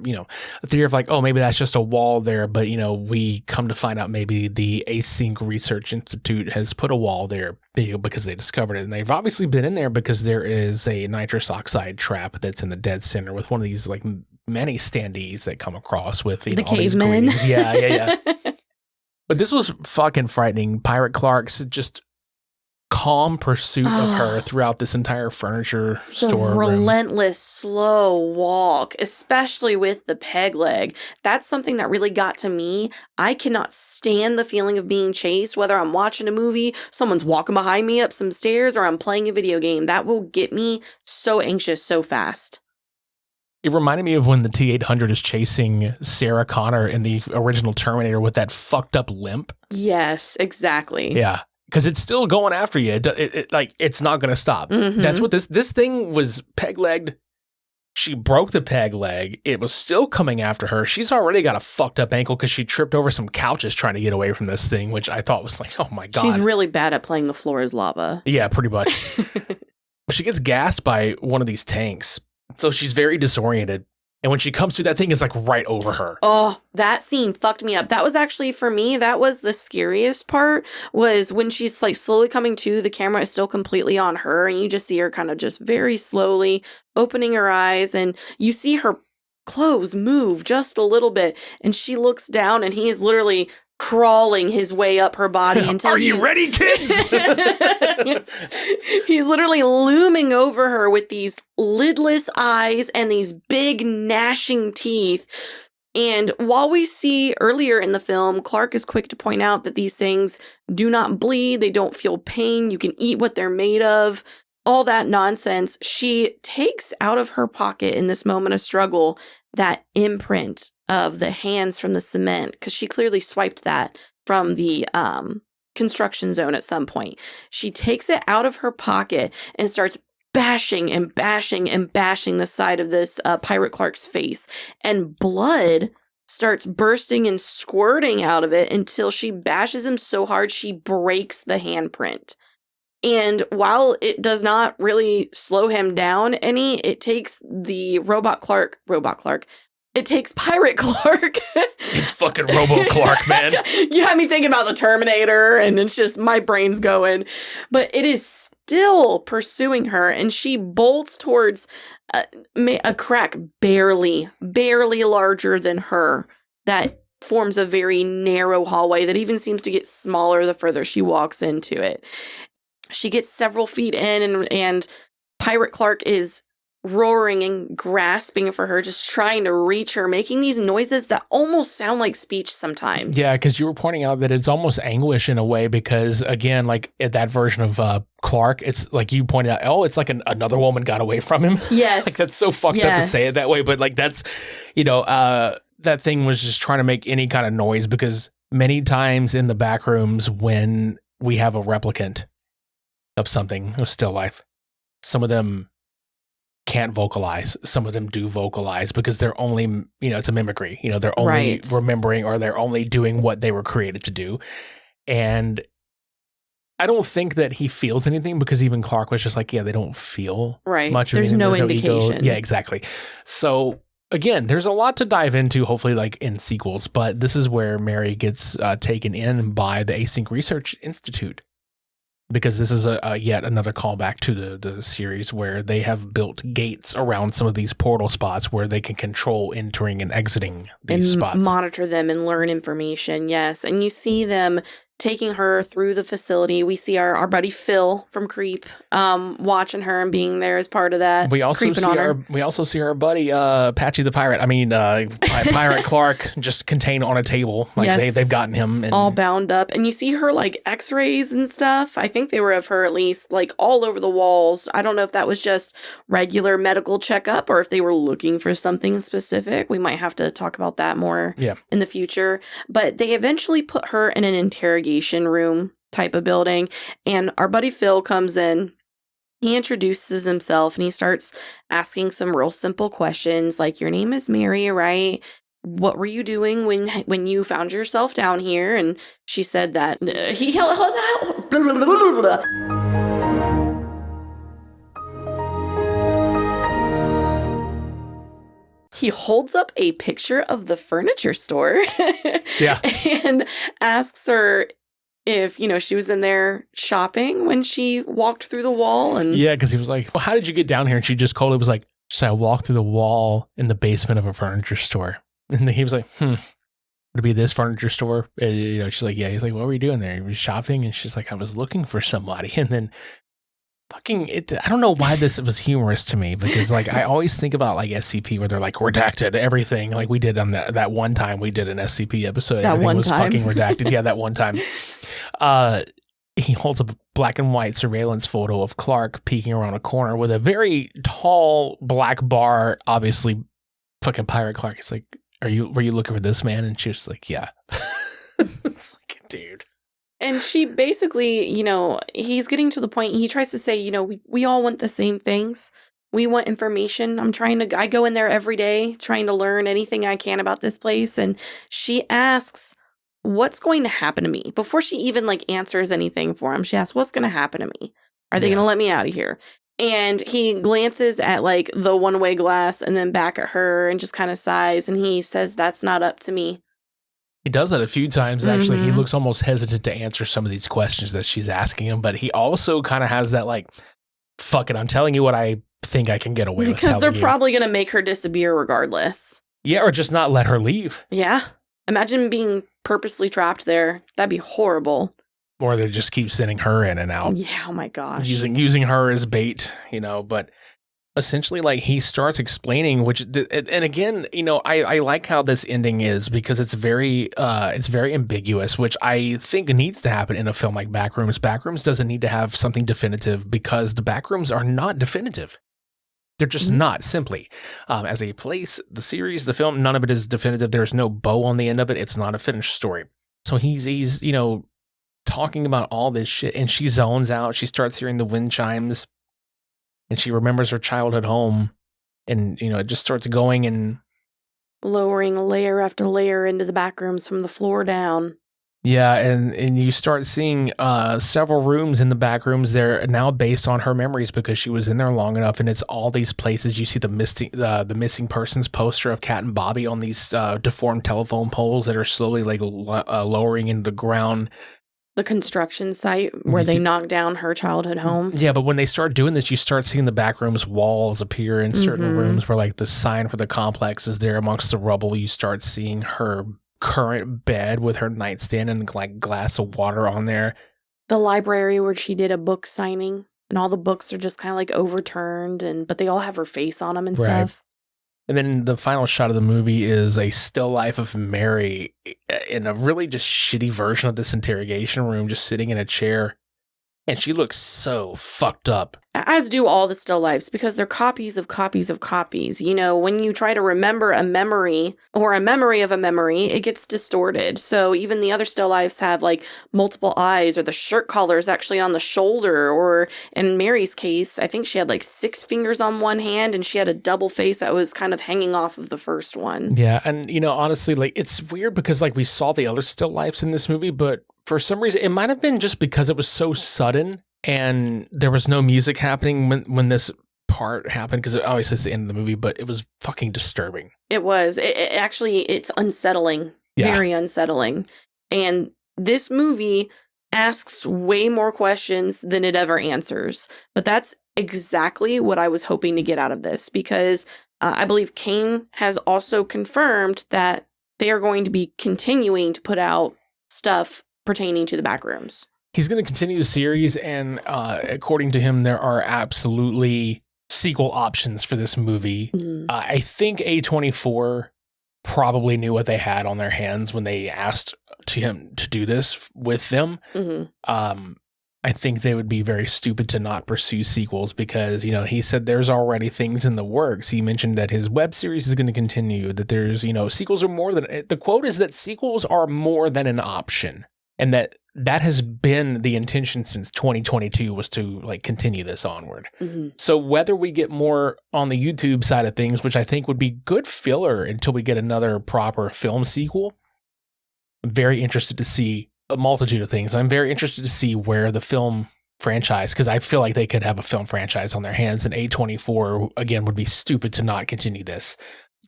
theory of like, oh, maybe that's just a wall there. But, we come to find out maybe the Async Research Institute has put a wall there because they discovered it. And they've obviously been in there because there is a nitrous oxide trap that's in the dead center with one of these like many standees that come across with the cavemen. Yeah. But this was fucking frightening. Pirate Clark's just calm pursuit of her throughout this entire furniture store. Relentless, slow walk, especially with the peg leg. That's something that really got to me. I cannot stand the feeling of being chased, whether I'm watching a movie, someone's walking behind me up some stairs, or I'm playing a video game. That will get me so anxious so fast. It reminded me of when the T-800 is chasing Sarah Connor in the original Terminator with that fucked up limp. Yes, exactly. Yeah. Because it's still going after you. It's not going to stop. That's what this thing was peg-legged She broke the peg leg. It was still coming after her. She's already got a fucked up ankle because she tripped over some couches trying to get away from this thing, which I thought was like, oh my God. She's really bad at playing the floor as lava. Yeah, pretty much. She gets gassed by one of these tanks. So she's very disoriented. And when she comes through, that thing is like right over her. Oh, that scene fucked me up. That was actually, for me, that was the scariest part, was when she's like slowly coming to, the camera is still completely on her, and you just see her kind of just very slowly opening her eyes, and you see her clothes move just a little bit, and she looks down, and he is literally crawling his way up her body until Are you ready, kids? He's literally looming over her with these lidless eyes and these big gnashing teeth. And while we see earlier in the film, Clark is quick to point out that these things do not bleed, they don't feel pain, you can eat what they're made of, all that nonsense, she takes out of her pocket in this moment of struggle that imprint of the hands from the cement, because she clearly swiped that from the construction zone at some point. She takes it out of her pocket and starts bashing and bashing and bashing the side of this Pirate Clark's face, and blood starts bursting and squirting out of it until she bashes him so hard she breaks the handprint. And while it does not really slow him down any, it takes the it takes Pirate Clark. It's fucking Robo Clark, man. You had me thinking about the Terminator, and it's just my brain's going. But it is still pursuing her, and she bolts towards a crack barely larger than her that forms a very narrow hallway that even seems to get smaller the further she walks into it. She gets several feet in, and Pirate Clark is roaring and grasping for her, just trying to reach her, making these noises that almost sound like speech sometimes. Yeah, because you were pointing out that it's almost anguish in a way, because again, like at that version of Clark, it's like you pointed out, oh, it's like another woman got away from him. Yes. Like that's so fucked up to say it that way, but like that's, that thing was just trying to make any kind of noise, because many times in the Backrooms when we have a replicant of something, of still life, some of them can't vocalize. Some of them do vocalize because they're only, it's a mimicry. They're only remembering, or they're only doing what they were created to do. And I don't think that he feels anything, because even Clark was just like, yeah, they don't feel much of anything. There's no indication. Ego. Yeah, exactly. So again, there's a lot to dive into, hopefully like in sequels, but this is where Mary gets taken in by the Async Research Institute. Because this is a yet another callback to the series, where they have built gates around some of these portal spots where they can control entering and exiting these spots. Monitor them and learn information, yes. And you see them taking her through the facility. We see our buddy Phil from Creep watching her and being there as part of that. We also see our buddy Patchy the Pirate. Pirate Clark just contained on a table. Like they've gotten him all bound up. And you see her like x-rays and stuff. I think they were of her at least like all over the walls. I don't know if that was just regular medical checkup or if they were looking for something specific. We might have to talk about that more in the future. But they eventually put her in an interrogation room type of building, and our buddy Phil comes in. He introduces himself and he starts asking some real simple questions like, your name is Mary, right? What were you doing when you found yourself down here? And she said that he holds up a picture of the furniture store and asks her if, she was in there shopping when she walked through the wall. And yeah, because he was like, well, how did you get down here? And she just coldly was like, I walked through the wall in the basement of a furniture store. And he was like, would it be this furniture store? And, she's like, yeah. He's like, what were you doing there? You were shopping? And she's like, I was looking for somebody. And then I don't know why this was humorous to me, because like I always think about like SCP where they're like redacted everything, like we did on that one time we did an SCP episode. That everything one was time. fucking redacted. Yeah, that one time. He holds up a black and white surveillance photo of Clark peeking around a corner with a very tall black bar. Obviously, fucking Pirate Clark. He's like, were you looking for this man? And she's like, yeah. It's like, dude. And she basically, he's getting to the point, he tries to say, we all want the same things. we want information. I go in there every day trying to learn anything I can about this place. And she asks, what's going to happen to me? Before she even like answers anything for him, she asks, what's going to happen to me? Are they going to let me out of here? And he glances at like the one-way glass and then back at her and just kind of sighs. And he says, that's not up to me. He does that a few times, actually. He looks almost hesitant to answer some of these questions that she's asking him, but he also kind of has that like, fuck it, I'm telling you what I think I can get away with. Because they're probably going to make her disappear regardless. Yeah, or just not let her leave. Yeah. Imagine being purposely trapped there. That'd be horrible. Or they just keep sending her in and out. Yeah, oh my gosh. Using her as bait, you know, but essentially, like, he starts explaining, and again, you know, I like how this ending is because it's very ambiguous, which I think needs to happen in a film like Backrooms. Backrooms doesn't need to have something definitive because the Backrooms are not definitive. They're just not, simply. As a place, the series, the film, none of it is definitive. There's no bow on the end of it. It's not a finished story. So he's you know, talking about all this shit, and she zones out. She starts hearing the wind chimes. And she remembers her childhood home, and, you know, it just starts going and lowering layer after layer into the back rooms from the floor down. Yeah, and you start seeing several rooms in the back rooms. They're now based on her memories because she was in there long enough, and it's all these places. You see the missing persons poster of Cat and Bobby on these deformed telephone poles that are slowly like lowering into the ground. The construction site where they knocked down her childhood home. Yeah, but when they start doing this, you start seeing the back rooms walls appear in certain rooms where like the sign for the complex is there amongst the rubble. You start seeing her current bed with her nightstand and like glass of water on there. The library where she did a book signing and all the books are just kind of like overturned, but they all have her face on them and stuff. And then the final shot of the movie is a still life of Mary in a really just shitty version of this interrogation room, just sitting in a chair. And she looks so fucked up. As do all the still lifes, because they're copies of copies of copies. You know, when you try to remember a memory or a memory of a memory, it gets distorted. So even the other still lifes have like multiple eyes, or the shirt collar is actually on the shoulder. Or in Mary's case, I think she had like 6 fingers on one hand and she had a double face that was kind of hanging off of the first one. Yeah. And, you know, honestly, like, it's weird because like we saw the other still lifes in this movie, but for some reason, it might have been just because it was so sudden and there was no music happening when this part happened, because it always says the end of the movie, but it was fucking disturbing. It was. It's unsettling. Yeah. Very unsettling. And this movie asks way more questions than it ever answers. But that's exactly what I was hoping to get out of this, because I believe Kane has also confirmed that they are going to be continuing to put out stuff pertaining to the Backrooms. He's going to continue the series, and according to him, there are absolutely sequel options for this movie. I think A24 probably knew what they had on their hands when they asked him to do this with them. I think they would be very stupid to not pursue sequels because, you know, he said there's already things in the works. He mentioned that his web series is going to continue, that there's, you know, sequels are more than, the quote is that sequels are more than an option. And that has been the intention since 2022, was to like continue this onward. So whether we get more on the YouTube side of things, which I think would be good filler until we get another proper film sequel, I'm very interested to see a multitude of things. I'm very interested to see where the film franchise, because I feel like they could have a film franchise on their hands, and A24, again, would be stupid to not continue this.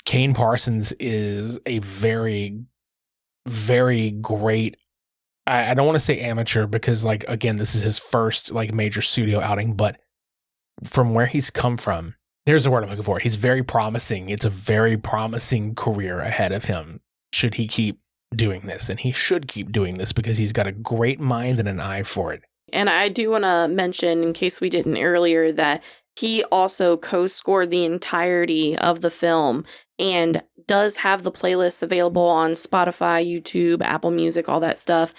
Kane Parsons is a very, very great, I don't want to say amateur because, like, again, this is his first, like, major studio outing, but from where he's come from, there's the word I'm looking for. He's very promising. It's a very promising career ahead of him, should he keep doing this. And he should keep doing this because he's got a great mind and an eye for it. And I do want to mention, in case we didn't earlier, that he also co-scored the entirety of the film and does have the playlists available on Spotify, YouTube, Apple Music, all that stuff.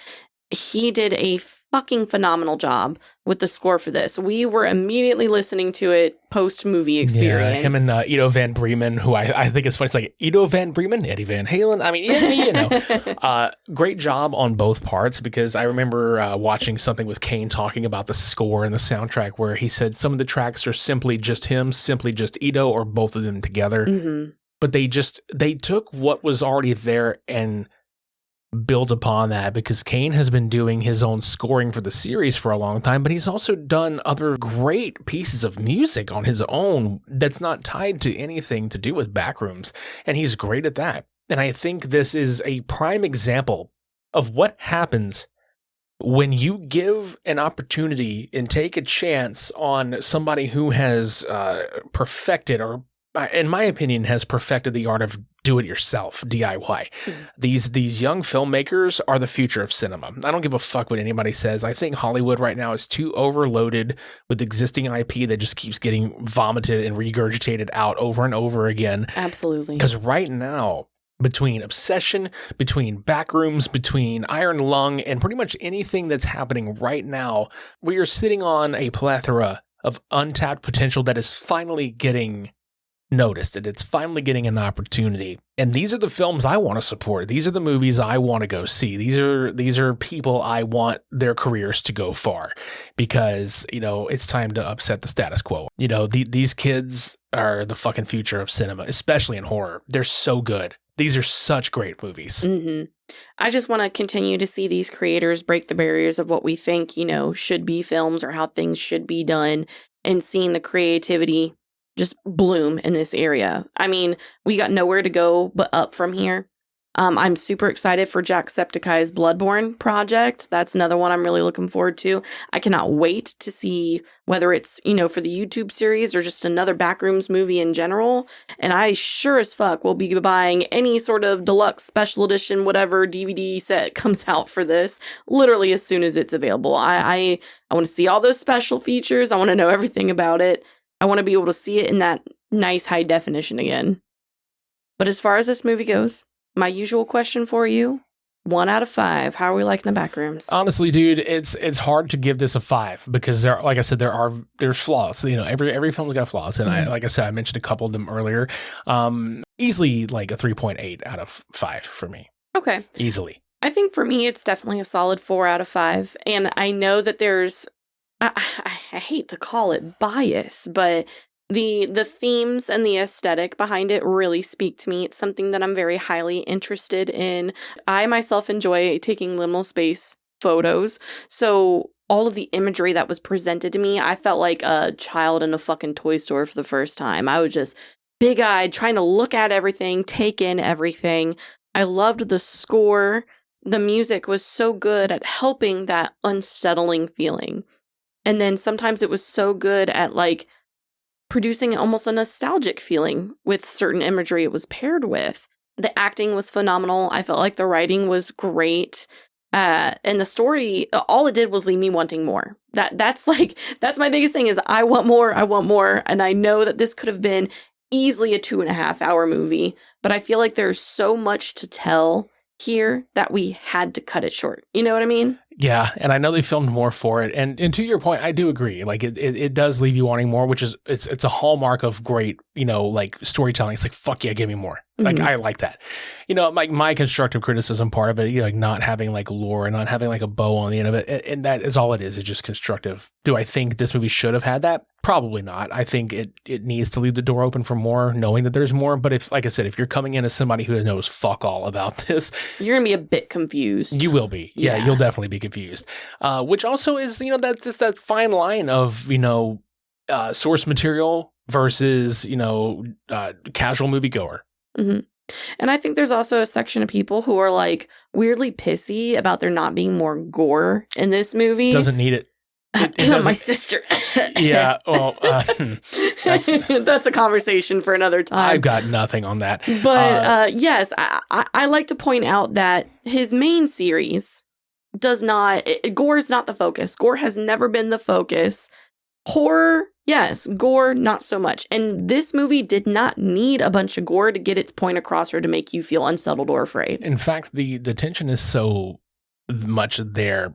He did a fucking phenomenal job with the score for this. We were immediately listening to it post-movie experience. Yeah, him and Ido Van Bremen, who I think is funny. It's like Ido Van Bremen, Eddie Van Halen. I mean, great job on both parts, because I remember watching something with Kane talking about the score and the soundtrack where he said some of the tracks are simply just him, simply just Ido, or both of them together. Mm-hmm. But they took what was already there and build upon that, because Kane has been doing his own scoring for the series for a long time, but he's also done other great pieces of music on his own that's not tied to anything to do with Backrooms, and he's great at that. And I think this is a prime example of what happens when you give an opportunity and take a chance on somebody who has perfected, or in my opinion, has perfected the art of do-it-yourself, DIY. Mm-hmm. These young filmmakers are the future of cinema. I don't give a fuck what anybody says. I think Hollywood right now is too overloaded with existing IP that just keeps getting vomited and regurgitated out over and over again. Absolutely. Because right now, between Obsession, between Backrooms, between Iron Lung, and pretty much anything that's happening right now, we are sitting on a plethora of untapped potential that is finally getting noticed, and it's finally getting an opportunity. And these are the films I want to support. These are the movies I want to go see. These are people I want their careers to go far, because, it's time to upset the status quo. These kids are the fucking future of cinema, especially in horror. They're so good. These are such great movies. Mm-hmm. I just want to continue to see these creators break the barriers of what we think, should be films or how things should be done, and seeing the creativity just bloom in this area. I mean, we got nowhere to go but up from here. I'm super excited for Jacksepticeye's Bloodborne project. That's another one I'm really looking forward to. I cannot wait to see whether it's, for the YouTube series or just another Backrooms movie in general. And I sure as fuck will be buying any sort of deluxe special edition, whatever DVD set comes out for this, literally as soon as it's available. I want to see all those special features. I want to know everything about it. I want to be able to see it in that nice high definition again. But as far as this movie goes, my usual question for you, 1 out of 5. How are we liking the Backrooms? Honestly, dude, it's hard to give this a 5, because like I said, there's flaws. Every film's got flaws, and I mentioned a couple of them earlier. Easily like a 3.8 out of 5 for me. Okay. Easily. I think for me, it's definitely a solid 4 out of 5. And I know that there's, I hate to call it bias, but the themes and the aesthetic behind it really speak to me. It's something that I'm very highly interested in. I myself enjoy taking liminal space photos. So all of the imagery that was presented to me, I felt like a child in a fucking toy store for the first time. I was just big-eyed, trying to look at everything, take in everything. I loved the score. The music was so good at helping that unsettling feeling. And then sometimes it was so good at producing almost a nostalgic feeling with certain imagery it was paired with. The acting was phenomenal. I felt like the writing was great. And the story, all it did was leave me wanting more. That's my biggest thing is I want more. And I know that this could have been easily a 2.5-hour movie, but I feel like there's so much to tell here that we had to cut it short. You know what I mean? Yeah, and I know they filmed more for it, and to your point, I do agree. It does leave you wanting more, which is it's a hallmark of great, storytelling. It's like, fuck yeah, give me more. Mm-hmm. I like that. My constructive criticism part of it, not having lore and not having a bow on the end of it, and that is all it is. It's just constructive. Do I think this movie should have had that? Probably not. I think it needs to leave the door open for more, knowing that there's more. But if you're coming in as somebody who knows fuck all about this, you're gonna be a bit confused. You will be. Yeah. You'll definitely be confused. Which also is, that's just that fine line of, source material versus, casual moviegoer. Mm-hmm. And I think there's also a section of people who are weirdly pissy about there not being more gore in this movie. Doesn't need it. It My sister. Yeah. Well, that's a conversation for another time. I've got nothing on that. But yes, I like to point out that his main series does not, gore is not the focus. Gore has never been the focus. Horror, yes. Gore, not so much. And this movie did not need a bunch of gore to get its point across or to make you feel unsettled or afraid. In fact, the tension is so much there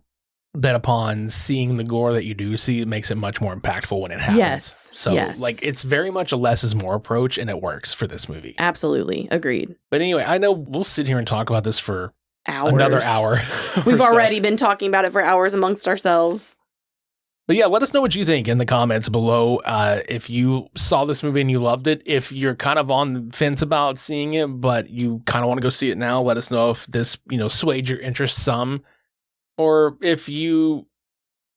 that upon seeing the gore that you do see, it makes it much more impactful when it happens. Yes. So, like, it's very much a less is more approach, and it works for this movie. Absolutely. Agreed. But anyway, I know we'll sit here and talk about this for Hours. another hour. We've already been talking about it for hours amongst ourselves. But yeah, let us know what you think in the comments below. If you saw this movie and you loved it, if you're kind of on the fence about seeing it, but you kind of want to go see it now, let us know if this, swayed your interest some. Or if you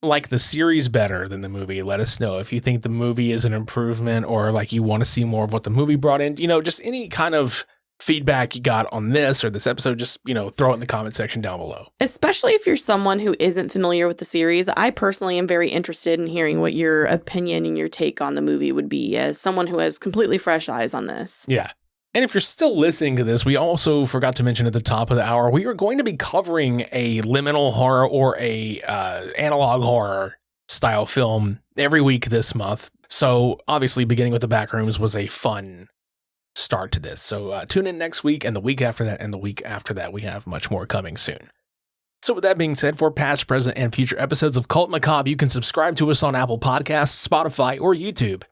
like the series better than the movie, let us know. If you think the movie is an improvement, or like you want to see more of what the movie brought in, just any kind of feedback you got on this or this episode, just, throw it in the comment section down below. Especially if you're someone who isn't familiar with the series, I personally am very interested in hearing what your opinion and your take on the movie would be as someone who has completely fresh eyes on this. Yeah. And if you're still listening to this, we also forgot to mention at the top of the hour, we are going to be covering a liminal horror or a analog horror style film every week this month. So obviously beginning with the Backrooms was a fun start to this. So tune in next week and the week after that and the week after that. We have much more coming soon. So with that being said, for past, present, and future episodes of Cult Macabre, you can subscribe to us on Apple Podcasts, Spotify, or YouTube.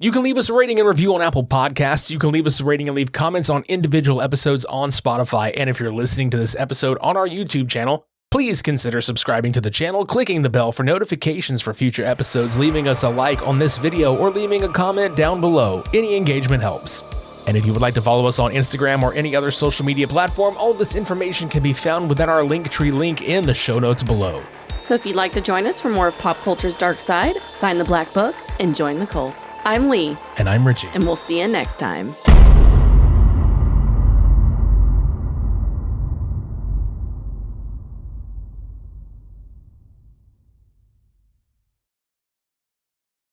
You can leave us a rating and review on Apple Podcasts. You can leave us a rating and leave comments on individual episodes on Spotify. And if you're listening to this episode on our YouTube channel, please consider subscribing to the channel, clicking the bell for notifications for future episodes, leaving us a like on this video, or leaving a comment down below. Any engagement helps. And if you would like to follow us on Instagram or any other social media platform, all of this information can be found within our Linktree link in the show notes below. So if you'd like to join us for more of pop culture's dark side, sign the black book and join the cult. I'm Lee. And I'm Richie. And we'll see you next time.